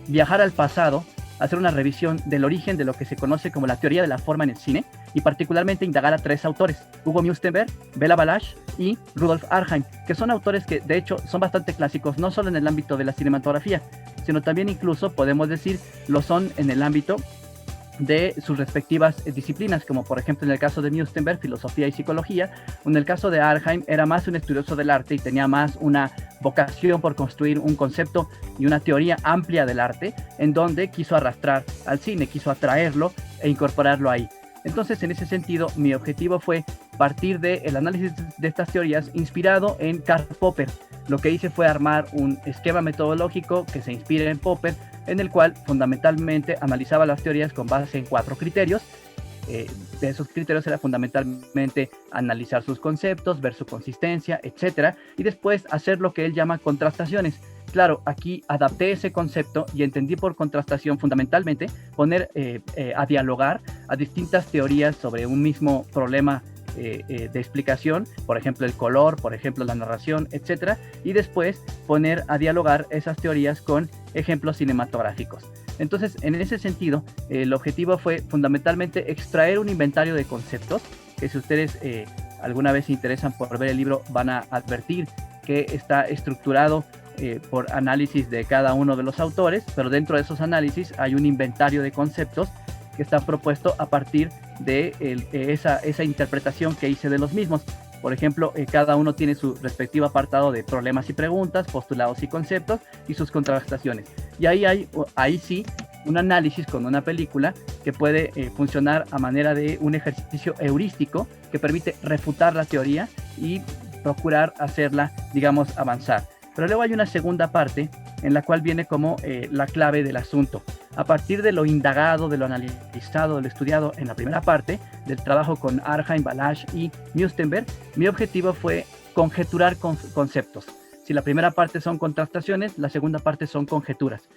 viajar al pasado, hacer una revisión del origen de lo que se conoce como la teoría de la forma en el cine, y particularmente indagar a 3 autores, Hugo Mustenberg, Bela Balázs y Rudolf Arnheim, que son autores que de hecho son bastante clásicos, no solo en el ámbito de la cinematografía, sino también incluso podemos decir lo son en el ámbito de sus respectivas disciplinas, como por ejemplo en el caso de Mustenberg, filosofía y psicología, o en el caso de Arnheim era más un estudioso del arte y tenía más una vocación por construir un concepto y una teoría amplia del arte, en donde quiso arrastrar al cine, quiso atraerlo e incorporarlo ahí. Entonces, en ese sentido, mi objetivo fue partir del análisis de estas teorías inspirado en Karl Popper. Lo que hice fue armar un esquema metodológico que se inspira en Popper, en el cual fundamentalmente analizaba las teorías con base en 4 criterios. De esos criterios era fundamentalmente analizar sus conceptos, ver su consistencia, etcétera, y después hacer lo que él llama contrastaciones. Claro, aquí adapté ese concepto y entendí por contrastación fundamentalmente poner a dialogar a distintas teorías sobre un mismo problema de explicación, por ejemplo el color, por ejemplo la narración, etcétera, y después poner a dialogar esas teorías con ejemplos cinematográficos. Entonces, en ese sentido, el objetivo fue fundamentalmente extraer un inventario de conceptos, que si ustedes alguna vez se interesan por ver el libro van a advertir que está estructurado por análisis de cada uno de los autores, pero dentro de esos análisis hay un inventario de conceptos que está propuesto a partir de esa interpretación que hice de los mismos. Por ejemplo, cada uno tiene su respectivo apartado de problemas y preguntas, postulados y conceptos, y sus contrastaciones. Y ahí sí, un análisis con una película que puede funcionar a manera de un ejercicio heurístico que permite refutar la teoría y procurar hacerla, digamos, avanzar. Pero luego hay una segunda parte en la cual viene como la clave del asunto. A partir de lo indagado, de lo analizado, de lo estudiado en la primera parte, del trabajo con Arnheim, Balázs y Mustenberg, mi objetivo fue conjeturar conceptos. Si la primera parte son contrastaciones, la segunda parte son conjeturas.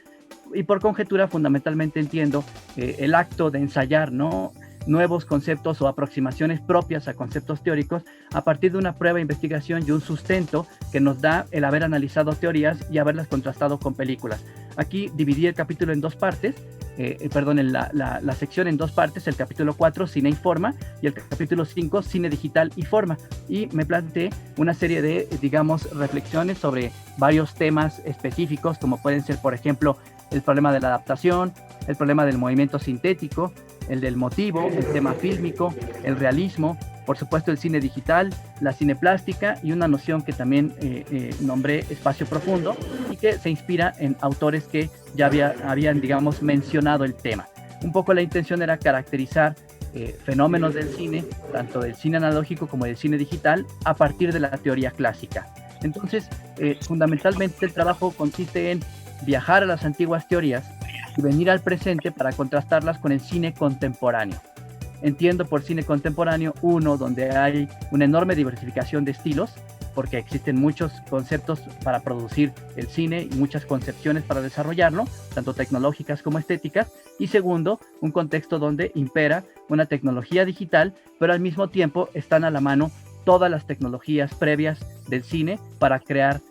Y por conjetura fundamentalmente entiendo el acto de ensayar, ¿no?, nuevos conceptos o aproximaciones propias a conceptos teóricos a partir de una prueba de investigación y un sustento que nos da el haber analizado teorías y haberlas contrastado con películas. Aquí dividí el capítulo en 2 partes, la sección en 2 partes, el capítulo 4, Cine y Forma, y el capítulo 5, Cine Digital y Forma, y me planteé una serie de, digamos, reflexiones sobre varios temas específicos, como pueden ser, por ejemplo, el problema de la adaptación, el problema del movimiento sintético, el del motivo, el tema fílmico, el realismo, por supuesto el cine digital, la cineplástica y una noción que también nombré espacio profundo y que se inspira en autores que ya habían, digamos, mencionado el tema. Un poco la intención era caracterizar fenómenos del cine, tanto del cine analógico como del cine digital, a partir de la teoría clásica. Entonces, fundamentalmente el trabajo consiste en viajar a las antiguas teorías y venir al presente para contrastarlas con el cine contemporáneo. Entiendo por cine contemporáneo uno donde hay una enorme diversificación de estilos, porque existen muchos conceptos para producir el cine y muchas concepciones para desarrollarlo, tanto tecnológicas como estéticas. Y segundo, un contexto donde impera una tecnología digital, pero al mismo tiempo están a la mano todas las tecnologías previas del cine para crear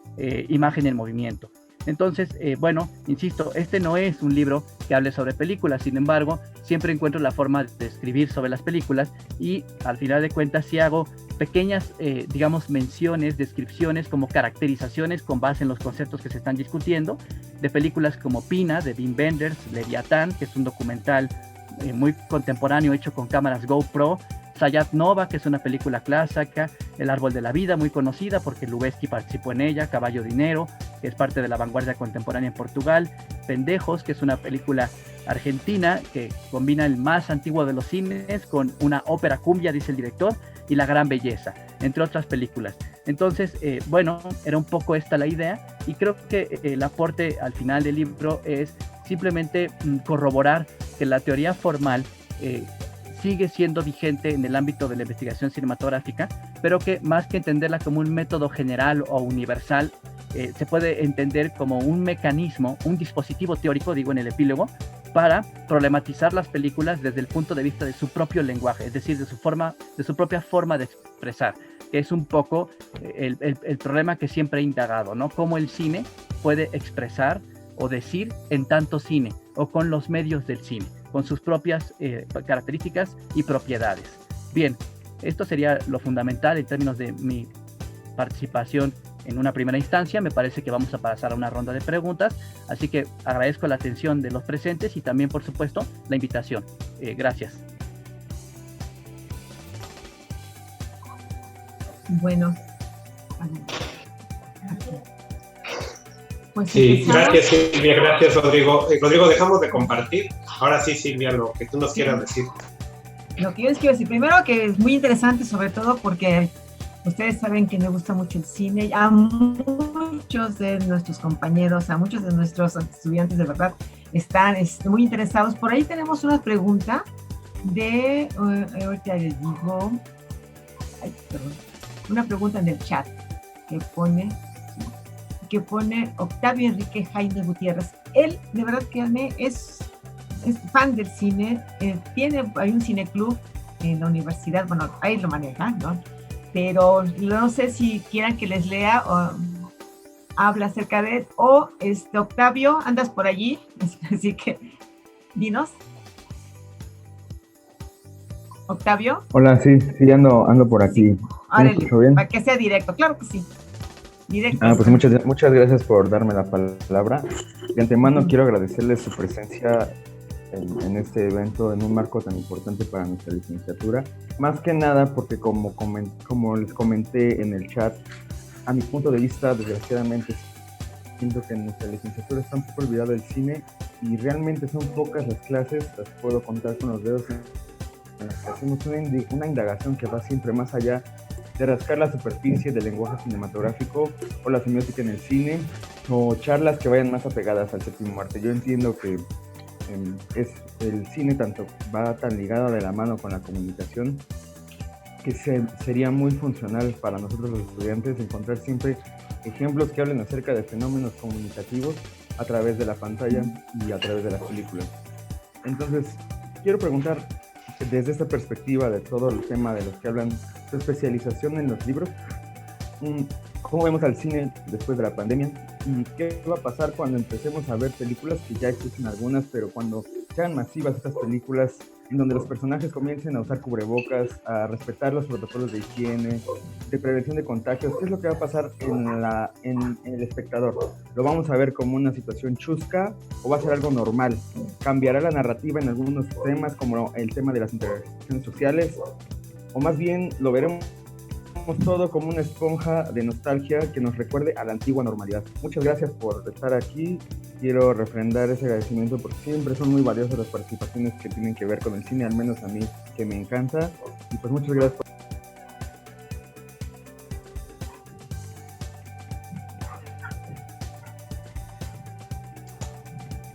imagen en movimiento. Entonces, bueno, insisto, este no es un libro que hable sobre películas, sin embargo, siempre encuentro la forma de escribir sobre las películas y al final de cuentas sí hago pequeñas, digamos, menciones, descripciones como caracterizaciones con base en los conceptos que se están discutiendo, de películas como Pina, de Wim Wenders, Leviatán, que es un documental muy contemporáneo hecho con cámaras GoPro, Sayat Nova, que es una película clásica, El árbol de la vida, muy conocida porque Lubezki participó en ella, Caballo Dinero, que es parte de la vanguardia contemporánea en Portugal, Pendejos, que es una película argentina que combina el más antiguo de los cines con una ópera cumbia, dice el director, y La gran belleza, entre otras películas. Entonces, bueno, era un poco esta la idea, y creo que el aporte al final del libro es simplemente corroborar que la teoría formal sigue siendo vigente en el ámbito de la investigación cinematográfica, pero que más que entenderla como un método general o universal, se puede entender como un mecanismo, un dispositivo teórico, digo en el epílogo, para problematizar las películas desde el punto de vista de su propio lenguaje, es decir, de su propia forma de expresar, que es un poco el problema que siempre he indagado, ¿no? Cómo el cine puede expresar o decir en tanto cine, o con los medios del cine, con sus propias características y propiedades. Bien, esto sería lo fundamental en términos de mi participación en una primera instancia. Me parece que vamos a pasar a una ronda de preguntas, así que agradezco la atención de los presentes y también, por supuesto, la invitación. Gracias. Bueno, pues sí, gracias Silvia, gracias Rodrigo. Rodrigo, dejamos de compartir. Ahora sí, Silvia, lo que tú nos quieras decir. Lo que yo les quiero decir, primero que es muy interesante, sobre todo porque ustedes saben que me gusta mucho el cine. A muchos de nuestros compañeros, a muchos de nuestros estudiantes, de verdad, están muy interesados. Por ahí tenemos una pregunta de, ahorita les digo, una pregunta en el chat que pone Octavio Enrique Jaime Gutiérrez. Él, de verdad, que es fan del cine, hay un cineclub en la universidad, bueno, ahí lo manejan, ¿no? Pero no sé si quieran que les lea o habla acerca de él, o Octavio, andas por allí, así que dinos. Octavio. Hola, sí, ando por aquí. Órale, bien? Para que sea directo, claro que sí. Directo. Pues muchas gracias por darme la palabra. De antemano quiero agradecerles su presencia en este evento, en un marco tan importante para nuestra licenciatura. Más que nada porque como les comenté en el chat, a mi punto de vista, desgraciadamente, siento que en nuestra licenciatura está un poco olvidado el cine y realmente son pocas las clases, las puedo contar con los dedos, en las que hacemos una indagación que va siempre más allá de rascar la superficie del lenguaje cinematográfico o la semiótica en el cine, o charlas que vayan más apegadas al séptimo arte. Yo entiendo que el cine va tan ligado de la mano con la comunicación que sería muy funcional para nosotros los estudiantes encontrar siempre ejemplos que hablen acerca de fenómenos comunicativos a través de la pantalla y a través de las películas. Entonces, quiero preguntar, desde esta perspectiva de todo el tema de los que hablan, su especialización en los libros, ¿cómo vemos al cine después de la pandemia? ¿Y qué va a pasar cuando empecemos a ver películas, que ya existen algunas, pero cuando sean masivas estas películas, en donde los personajes comiencen a usar cubrebocas, a respetar los protocolos de higiene, de prevención de contagios? ¿Qué es lo que va a pasar en el espectador? ¿Lo vamos a ver como una situación chusca o va a ser algo normal? ¿Cambiará la narrativa en algunos temas, como el tema de las interacciones sociales? ¿O más bien lo veremos todo como una esponja de nostalgia que nos recuerde a la antigua normalidad? Muchas gracias por estar aquí. Quiero refrendar ese agradecimiento porque siempre son muy valiosas las participaciones que tienen que ver con el cine, al menos a mí, que me encanta. Y pues muchas gracias por...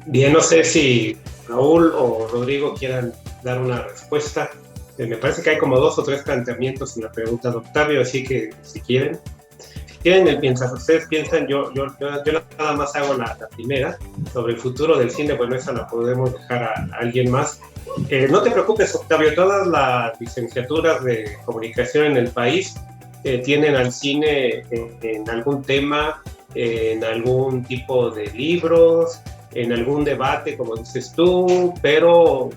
Bien, no sé si Raúl o Rodrigo quieran dar una respuesta. Me parece que hay como 2 o 3 planteamientos en la pregunta de Octavio, así que si quieren, mientras ustedes piensan, yo nada más hago la primera, sobre el futuro del cine. Bueno, esa la podemos dejar a alguien más. No te preocupes, Octavio, todas las licenciaturas de comunicación en el país tienen al cine en algún tema, en algún tipo de libros, en algún debate, como dices tú, pero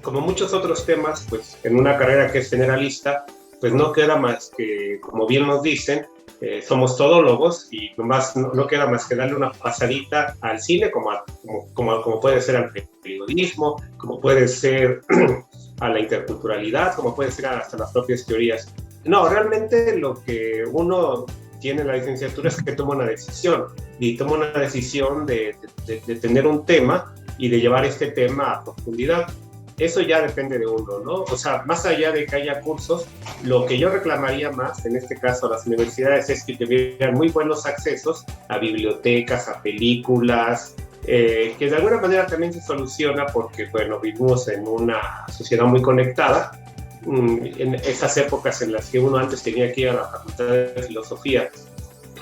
como muchos otros temas, pues en una carrera que es generalista, pues no queda más que, como bien nos dicen, somos todólogos y nomás no queda más que darle una pasadita al cine, como puede ser al periodismo, como puede ser a la interculturalidad, como puede ser hasta las propias teorías. No, realmente lo que uno tiene en la licenciatura es que toma una decisión, y toma una decisión de tener un tema y de llevar este tema a profundidad. eso ya depende de uno, ¿no? O sea, más allá de que haya cursos, lo que yo reclamaría más, en este caso a las universidades, es que tuvieran muy buenos accesos a bibliotecas, a películas, que de alguna manera también se soluciona porque, bueno, vivimos en una sociedad muy conectada, en esas épocas en las que uno antes tenía que ir a la Facultad de Filosofía,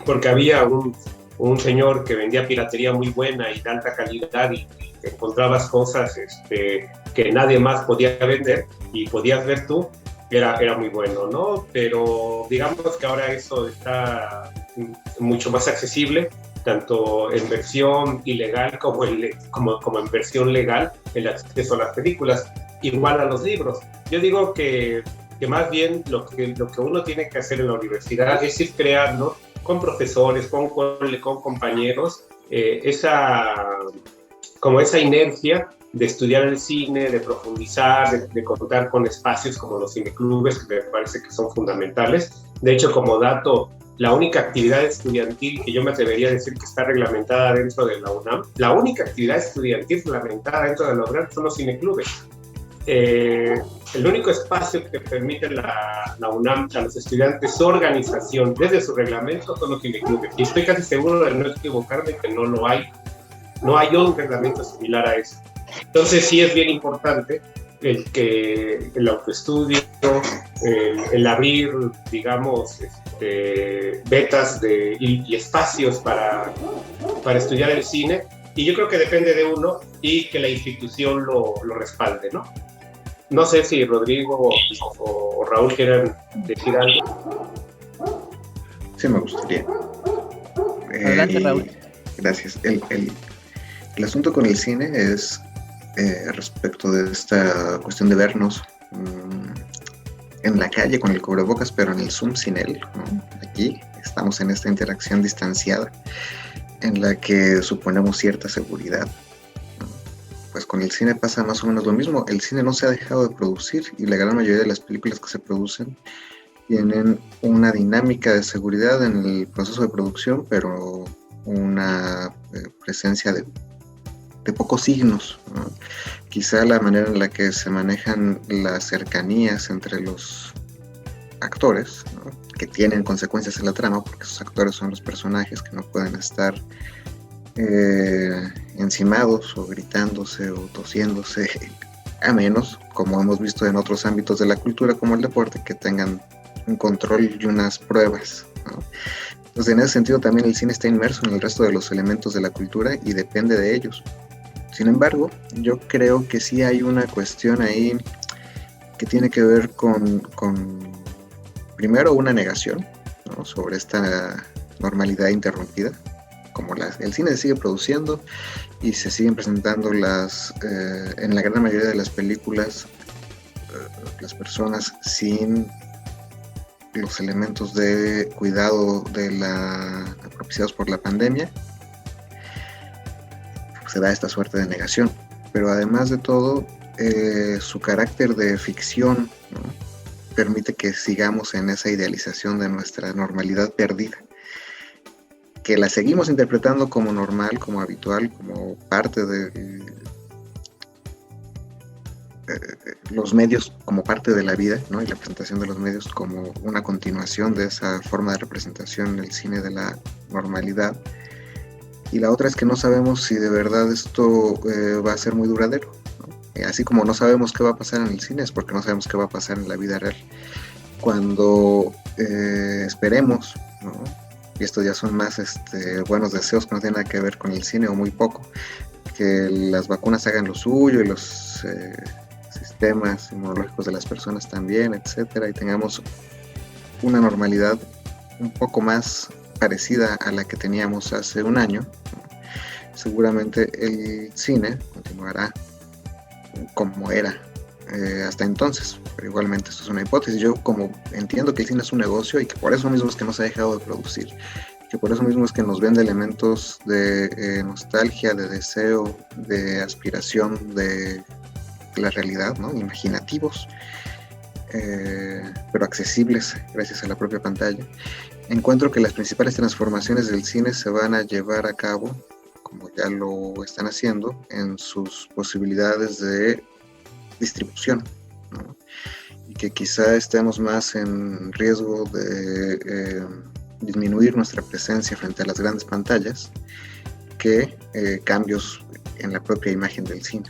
porque había un señor que vendía piratería muy buena y de alta calidad y encontrabas cosas que nadie más podía vender y podías ver tú, era muy bueno, ¿no? Pero digamos que ahora eso está mucho más accesible, tanto en versión ilegal como en versión legal, el acceso a las películas, igual a los libros. Yo digo que más bien lo que uno tiene que hacer en la universidad es ir creando con profesores, con compañeros, esa inercia de estudiar el cine, de profundizar, de contar con espacios como los cineclubes, que me parece que son fundamentales. De hecho, como dato, la única actividad estudiantil que yo me atrevería a decir que está reglamentada dentro de la UNAM, la única actividad estudiantil reglamentada dentro de la UNAM son los cineclubes. El único espacio que permite la UNAM a los estudiantes su organización desde su reglamento son los cineclubes. Y estoy casi seguro de no equivocarme que no lo hay. No hay un reglamento similar a eso. Entonces sí es bien importante el autoestudio, el abrir, digamos, betas y espacios para estudiar el cine. Y yo creo que depende de uno y que la institución lo respalde, ¿no? No sé si Rodrigo o Raúl quieren decir algo. Sí, me gustaría. Adelante, Raúl. Gracias. El asunto con el cine es respecto de esta cuestión de vernos en la calle con el cubrebocas, pero en el Zoom sin él, ¿no? Aquí estamos en esta interacción distanciada en la que suponemos cierta seguridad, ¿no? Pues con el cine pasa más o menos lo mismo. El cine no se ha dejado de producir y la gran mayoría de las películas que se producen tienen una dinámica de seguridad en el proceso de producción, pero una presencia de pocos signos, ¿no? Quizá la manera en la que se manejan las cercanías entre los actores, ¿no? Que tienen consecuencias en la trama, porque esos actores son los personajes que no pueden estar encimados o gritándose o tosiéndose, a menos, como hemos visto en otros ámbitos de la cultura como el deporte, que tengan un control y unas pruebas, ¿no? Entonces, en ese sentido también el cine está inmerso en el resto de los elementos de la cultura y depende de ellos. Sin embargo, yo creo que sí hay una cuestión ahí que tiene que ver con primero, una negación, ¿no? Sobre esta normalidad interrumpida. Como el cine se sigue produciendo y se siguen presentando en la gran mayoría de las películas, las personas sin los elementos de cuidado propiciados por la pandemia, se da esta suerte de negación. Pero además de todo, su carácter de ficción, ¿no? Permite que sigamos en esa idealización de nuestra normalidad perdida, que la seguimos interpretando como normal, como habitual, como parte de los medios, como parte de la vida, ¿no? Y la presentación de los medios como una continuación de esa forma de representación en el cine de la normalidad. Y la otra es que no sabemos si de verdad esto va a ser muy duradero, ¿no? Así como no sabemos qué va a pasar en el cine, es porque no sabemos qué va a pasar en la vida real. Cuando esperemos, ¿no? Y estos ya son más buenos deseos que no tienen nada que ver con el cine o muy poco, que las vacunas hagan lo suyo y los sistemas inmunológicos de las personas también, etcétera, y tengamos una normalidad un poco más parecida a la que teníamos hace un año, seguramente el cine continuará como era hasta entonces, pero igualmente esto es una hipótesis. Yo como entiendo que el cine es un negocio y que por eso mismo es que no se ha dejado de producir, que por eso mismo es que nos vende elementos de nostalgia, de deseo, de aspiración de la realidad, ¿no? Imaginativos, pero accesibles gracias a la propia pantalla. Encuentro que las principales transformaciones del cine se van a llevar a cabo, como ya lo están haciendo, en sus posibilidades de distribución, ¿no? Y que quizá estemos más en riesgo de disminuir nuestra presencia frente a las grandes pantallas que cambios en la propia imagen del cine.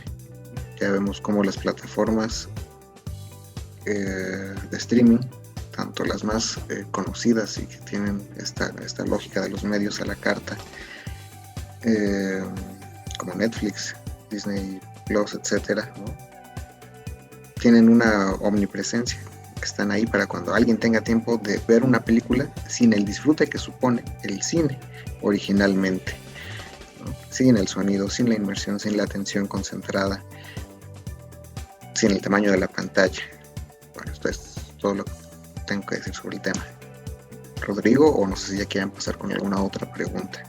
Ya vemos cómo las plataformas de streaming, tanto las más conocidas y que tienen esta lógica de los medios a la carta, como Netflix, Disney Plus, etcétera, ¿no? Tienen una omnipresencia, que están ahí para cuando alguien tenga tiempo de ver una película sin el disfrute que supone el cine originalmente, ¿no? Sin el sonido, sin la inmersión, sin la atención concentrada, sin el tamaño de la pantalla. Bueno, esto es todo lo que tengo que decir sobre el tema. Rodrigo, o no sé si ya quieren pasar con alguna otra pregunta.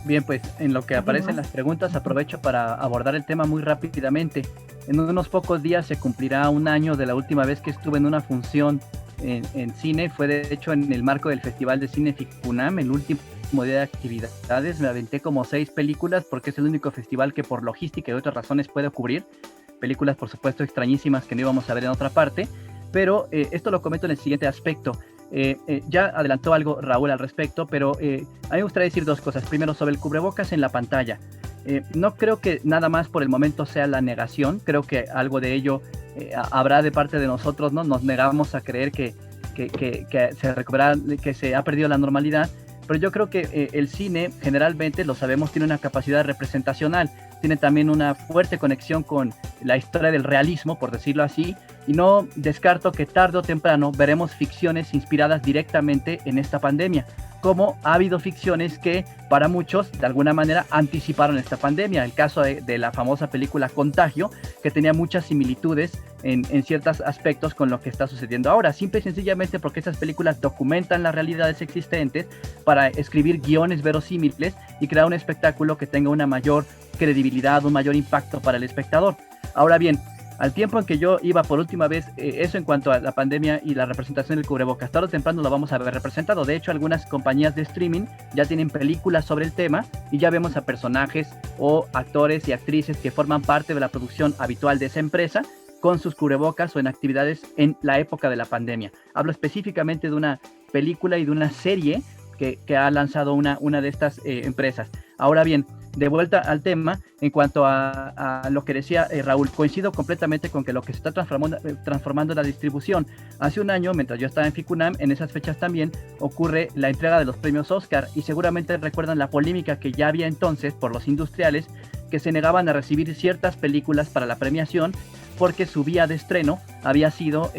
Bien, pues en lo que aparecen las preguntas aprovecho para abordar el tema muy rápidamente. En unos pocos días se cumplirá un año de la última vez que estuve en una función en cine. Fue de hecho en el marco del Festival de Cine FICUNAM, el último día de actividades. Me aventé como 6 películas porque es el único festival que por logística y otras razones puedo cubrir. Películas por supuesto extrañísimas que no íbamos a ver en otra parte, pero esto lo comento en el siguiente aspecto. Ya adelantó algo Raúl al respecto, pero a mí me gustaría decir 2 cosas. Primero, sobre el cubrebocas en la pantalla. No creo que nada más por el momento sea la negación. Creo que algo de ello habrá de parte de nosotros, ¿no? Nos negamos a creer que se recuperará, que se ha perdido la normalidad. Pero yo creo que el cine, generalmente, lo sabemos, tiene una capacidad representacional. Tiene también una fuerte conexión con la historia del realismo, por decirlo así, y no descarto que tarde o temprano veremos ficciones inspiradas directamente en esta pandemia, como ha habido ficciones que para muchos de alguna manera anticiparon esta pandemia. El caso de la famosa película Contagio, que tenía muchas similitudes en ciertos aspectos con lo que está sucediendo ahora, simple y sencillamente porque esas películas documentan las realidades existentes para escribir guiones verosímiles y crear un espectáculo que tenga una mayor credibilidad, un mayor impacto para el espectador. Ahora bien, al tiempo en que yo iba por última vez, eso en cuanto a la pandemia y la representación del cubrebocas, tarde o temprano lo vamos a ver representado. De hecho, algunas compañías de streaming ya tienen películas sobre el tema y ya vemos a personajes o actores y actrices que forman parte de la producción habitual de esa empresa con sus cubrebocas o en actividades en la época de la pandemia. Hablo específicamente de una película y de una serie que ha lanzado una de estas empresas. Ahora bien, de vuelta al tema, en cuanto a lo que decía Raúl, coincido completamente con que lo que se está transformando la distribución. Hace un año, mientras yo estaba en FICUNAM, en esas fechas también ocurre la entrega de los premios Oscar, y seguramente recuerdan la polémica que ya había entonces por los industriales que se negaban a recibir ciertas películas para la premiación porque su vía de estreno había sido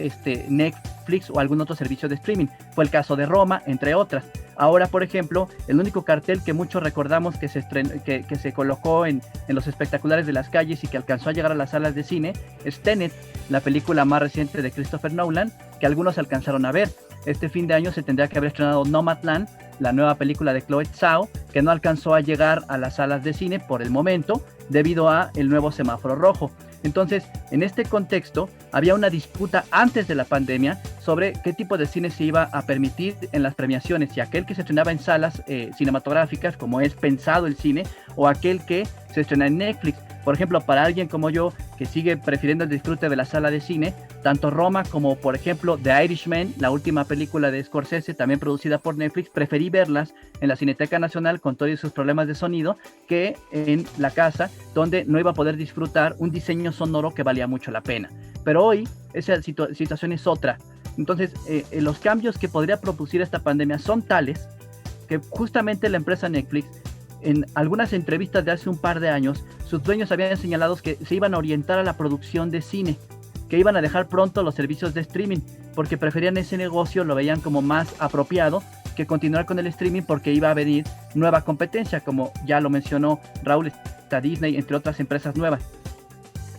Netflix o algún otro servicio de streaming. Fue el caso de Roma, entre otras. Ahora, por ejemplo, el único cartel que muchos recordamos que se colocó en los espectaculares de las calles y que alcanzó a llegar a las salas de cine es Tenet, la película más reciente de Christopher Nolan, que algunos alcanzaron a ver. Este fin de año se tendría que haber estrenado Nomadland, la nueva película de Chloe Zhao, que no alcanzó a llegar a las salas de cine por el momento debido a el nuevo semáforo rojo. Entonces, en este contexto, había una disputa antes de la pandemia sobre qué tipo de cine se iba a permitir en las premiaciones, si aquel que se estrenaba en salas cinematográficas, como es pensado el cine, o aquel que se estrena en Netflix. Por ejemplo, para alguien como yo, que sigue prefiriendo el disfrute de la sala de cine, tanto Roma como, por ejemplo, The Irishman, la última película de Scorsese, también producida por Netflix, preferí verlas en la Cineteca Nacional con todos sus problemas de sonido que en la casa, donde no iba a poder disfrutar un diseño sonoro que valía mucho la pena. Pero hoy esa situación es otra. Entonces, los cambios que podría producir esta pandemia son tales que justamente la empresa Netflix, en algunas entrevistas de hace un par de años, sus dueños habían señalado que se iban a orientar a la producción de cine, que iban a dejar pronto los servicios de streaming, porque preferían ese negocio, lo veían como más apropiado que continuar con el streaming, porque iba a venir nueva competencia, como ya lo mencionó Raúl, está Disney, entre otras empresas nuevas.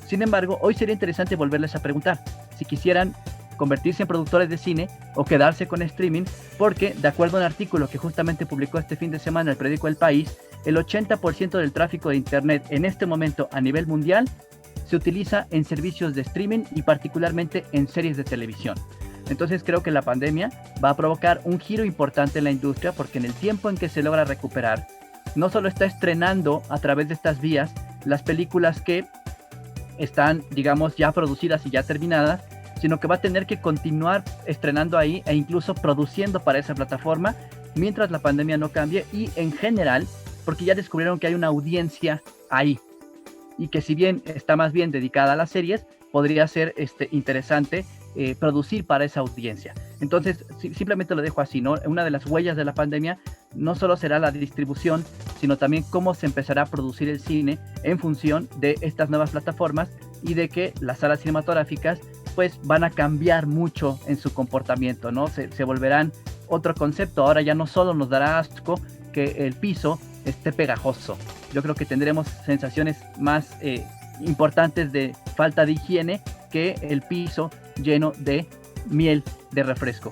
Sin embargo, hoy sería interesante volverles a preguntar si quisieran convertirse en productores de cine o quedarse con streaming, porque de acuerdo a un artículo que justamente publicó este fin de semana el periódico El País, el 80% del tráfico de internet en este momento a nivel mundial se utiliza en servicios de streaming y particularmente en series de televisión. Entonces creo que la pandemia va a provocar un giro importante en la industria, porque en el tiempo en que se logra recuperar, no solo está estrenando a través de estas vías las películas que están, digamos, ya producidas y ya terminadas, sino que va a tener que continuar estrenando ahí e incluso produciendo para esa plataforma mientras la pandemia no cambie, y en general, porque ya descubrieron que hay una audiencia ahí y que si bien está más bien dedicada a las series, podría ser interesante producir para esa audiencia. Entonces, simplemente lo dejo así, ¿no? Una de las huellas de la pandemia no solo será la distribución, sino también cómo se empezará a producir el cine en función de estas nuevas plataformas y de que las salas cinematográficas pues van a cambiar mucho en su comportamiento, ¿no? Se volverán otro concepto. Ahora ya no solo nos dará asco que el piso esté pegajoso. Yo creo que tendremos sensaciones más importantes de falta de higiene que el piso lleno de miel de refresco.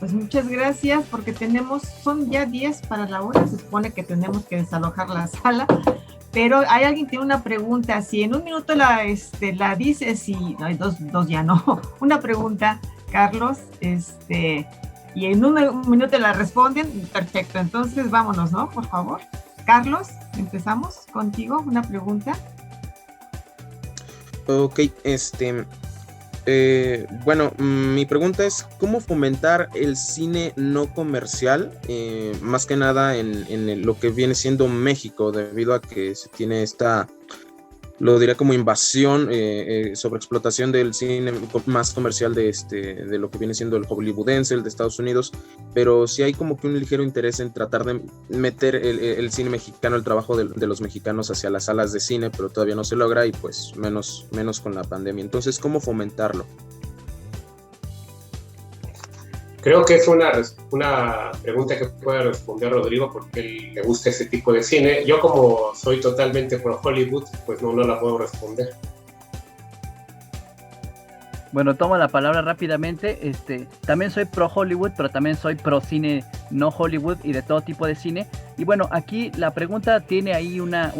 Pues muchas gracias, porque son ya 10 para la hora, se supone que tenemos que desalojar la sala, pero hay alguien que tiene una pregunta. Si en un minuto la dices, y no, dos ya no, una pregunta, Carlos, y en un minuto la responden, perfecto. Entonces vámonos, ¿no? Por favor. Carlos, empezamos contigo, una pregunta. Ok, bueno, mi pregunta es ¿cómo fomentar el cine no comercial? Más que nada en lo que viene siendo México, debido a que se tiene esta, lo diría como invasión, sobre explotación del cine más comercial de lo que viene siendo el hollywoodense, el de Estados Unidos, pero sí hay como que un ligero interés en tratar de meter el cine mexicano, el trabajo de los mexicanos hacia las salas de cine, pero todavía no se logra, y pues menos con la pandemia. Entonces, ¿cómo fomentarlo? Creo que es una pregunta que puede responder Rodrigo, porque él le gusta ese tipo de cine. Yo, como soy totalmente pro Hollywood, pues no la puedo responder. Bueno, tomo la palabra rápidamente. También soy pro Hollywood, pero también soy pro cine no Hollywood y de todo tipo de cine. Y bueno, aquí la pregunta tiene ahí una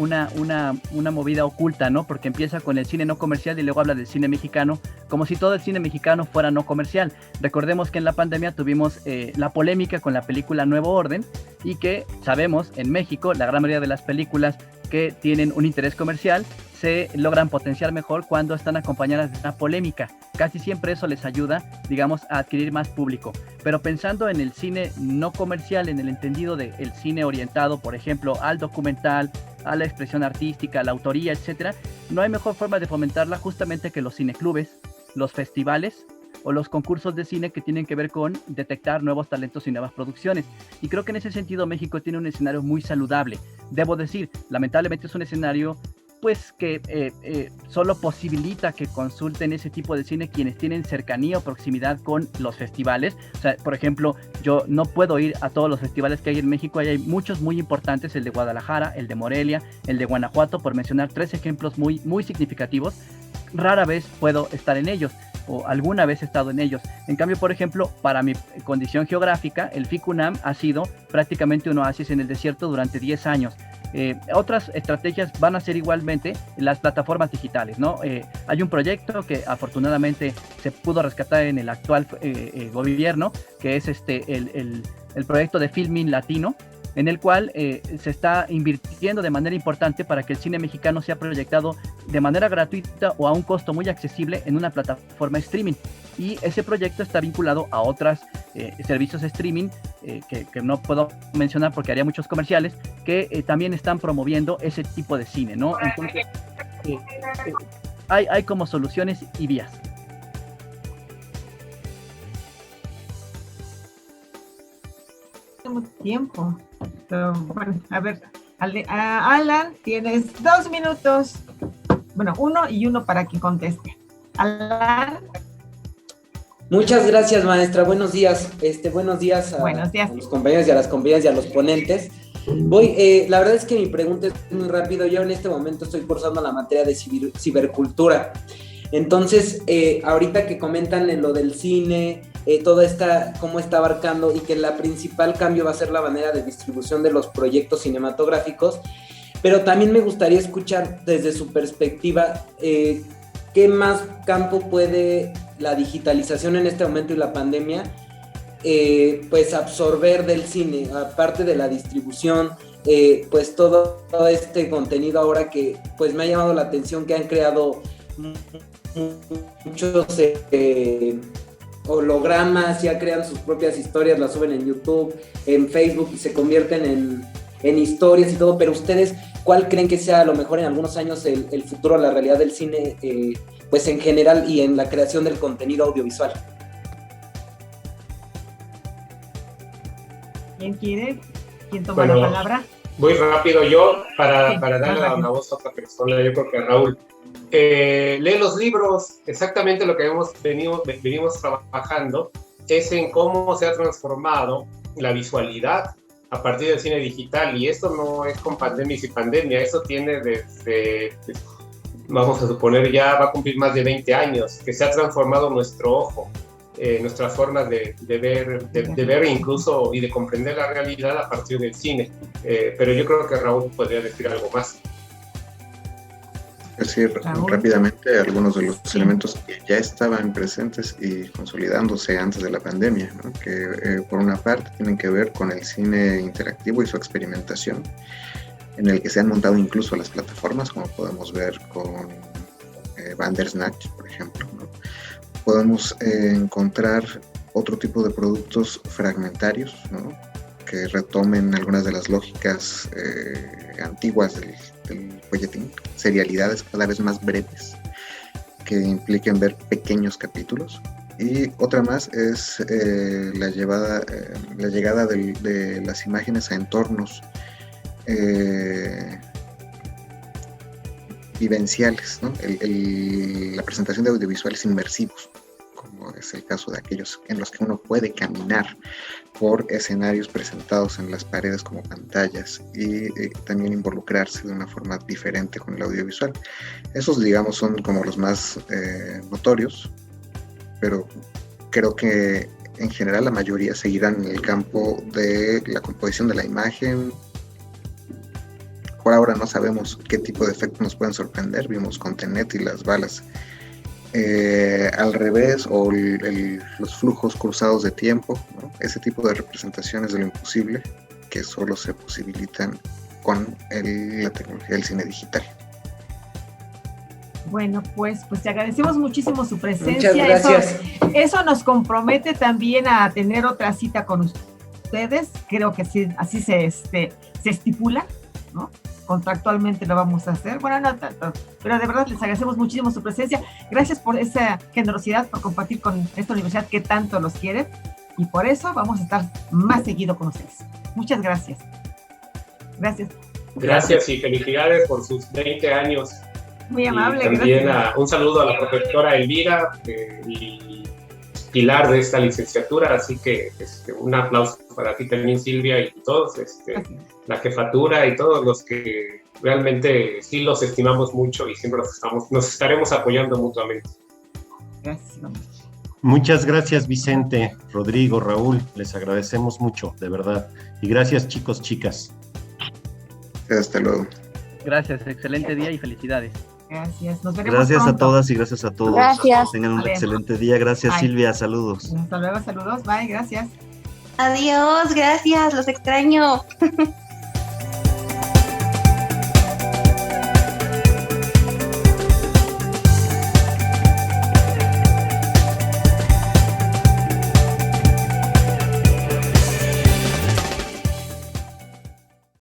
movida oculta, ¿no? Porque empieza con el cine no comercial y luego habla del cine mexicano, como si todo el cine mexicano fuera no comercial. Recordemos que en la pandemia tuvimos la polémica con la película Nuevo Orden, y que sabemos, en México, la gran mayoría de las películas que tienen un interés comercial se logran potenciar mejor cuando están acompañadas de una polémica. Casi siempre eso les ayuda, digamos, a adquirir más público. Pero pensando en el cine no comercial, en el entendido del cine orientado, por ejemplo, al documental, a la expresión artística, a la autoría, etcétera, no hay mejor forma de fomentarla justamente que los cineclubes, los festivales o los concursos de cine que tienen que ver con detectar nuevos talentos y nuevas producciones. Y creo que en ese sentido México tiene un escenario muy saludable. Debo decir, lamentablemente es un escenario pues que solo posibilita que consulten ese tipo de cine quienes tienen cercanía o proximidad con los festivales. O sea, por ejemplo, yo no puedo ir a todos los festivales que hay en México. Hay muchos muy importantes, el de Guadalajara, el de Morelia, el de Guanajuato, por mencionar 3 ejemplos muy, muy significativos. Rara vez puedo estar en ellos, o alguna vez he estado en ellos. En cambio, por ejemplo, para mi condición geográfica, el FICUNAM ha sido prácticamente un oasis en el desierto durante 10 años. Otras estrategias van a ser igualmente las plataformas digitales, ¿no? Hay un proyecto que afortunadamente se pudo rescatar en el actual gobierno, que es el proyecto de Filmin Latino, en el cual se está invirtiendo de manera importante para que el cine mexicano sea proyectado de manera gratuita o a un costo muy accesible en una plataforma streaming. Y ese proyecto está vinculado a otros servicios de streaming que no puedo mencionar porque haría muchos comerciales, que también están promoviendo ese tipo de cine, ¿no? Entonces, hay como soluciones y vías. Tenemos tiempo. Pero, bueno, a ver, Alan, tienes 2 minutos. Bueno, 1 y 1 para que conteste. Alan. Muchas gracias, maestra. Buenos días. Buenos días a los compañeros y a las compañeras y a los ponentes. La verdad es que mi pregunta es muy rápido. Yo en este momento estoy cursando la materia de cibercultura. Entonces, ahorita que comentan en lo del cine, cómo está abarcando, y que la principal cambio va a ser la manera de distribución de los proyectos cinematográficos, pero también me gustaría escuchar desde su perspectiva qué más campo puede la digitalización en este momento y la pandemia pues absorber del cine, aparte de la distribución, pues todo este contenido ahora que pues me ha llamado la atención, que han creado muchos hologramas, ya crean sus propias historias, las suben en YouTube, en Facebook y se convierten en historias y todo, pero ustedes, ¿cuál creen que sea a lo mejor en algunos años el futuro, la realidad del cine, pues en general y en la creación del contenido audiovisual? ¿Quién quiere? ¿Quién toma la palabra? Voy rápido yo para darle la voz a otra persona, yo creo que a Raúl. Lee los libros, exactamente lo que venimos trabajando es en cómo se ha transformado la visualidad a partir del cine digital, y esto no es con pandemias y pandemia, eso tiene desde, vamos a suponer, ya va a cumplir más de 20 años, que se ha transformado nuestro ojo, nuestras formas de ver incluso y de comprender la realidad a partir del cine, pero yo creo que Raúl podría decir algo más. Sí, rápidamente algunos de los elementos que ya estaban presentes y consolidándose antes de la pandemia, ¿no? Que por una parte tienen que ver con el cine interactivo y su experimentación, en el que se han montado incluso las plataformas, como podemos ver con Bandersnatch, por ejemplo, ¿no? Podemos encontrar otro tipo de productos fragmentarios, ¿no? Que retomen algunas de las lógicas antiguas del folletín, serialidades cada vez más breves que impliquen ver pequeños capítulos, y otra más es la llegada de las imágenes a entornos vivenciales, ¿no? La presentación de audiovisuales inmersivos, como es el caso de aquellos en los que uno puede caminar por escenarios presentados en las paredes como pantallas y también involucrarse de una forma diferente con el audiovisual. Esos, digamos, son como los más notorios, pero creo que en general la mayoría seguirán en el campo de la composición de la imagen. Por ahora no sabemos qué tipo de efectos nos pueden sorprender. Vimos con Tenet y las balas al revés, o los flujos cruzados de tiempo, ¿no? Ese tipo de representaciones de lo imposible que solo se posibilitan con la tecnología del cine digital. Bueno, pues te agradecemos muchísimo su presencia. Muchas gracias. Eso nos compromete también a tener otra cita con ustedes. Creo que sí, así se estipula, ¿no? Contractualmente lo vamos a hacer, bueno, no tanto, pero de verdad les agradecemos muchísimo su presencia. Gracias por esa generosidad, por compartir con esta universidad que tanto los quiere, y por eso vamos a estar más seguido con ustedes. Muchas gracias. Gracias. Gracias y felicidades por sus 20 años. Muy amable. Y también gracias. Un saludo a la profesora Elvira y pilar de esta licenciatura, así que un aplauso para ti también, Silvia, y todos, la jefatura y todos los que realmente sí los estimamos mucho y siempre nos estaremos apoyando mutuamente. Gracias. Muchas gracias, Vicente, Rodrigo, Raúl, les agradecemos mucho, de verdad. Y gracias, chicos, chicas. Hasta luego. Gracias, excelente día y felicidades. Gracias, nos veremos Gracias pronto. a todas y gracias a todos. Gracias. Tengan un Vale. excelente día. Gracias, Bye. Silvia. Saludos. Hasta luego, saludos, bye, gracias. Adiós, gracias, los extraño.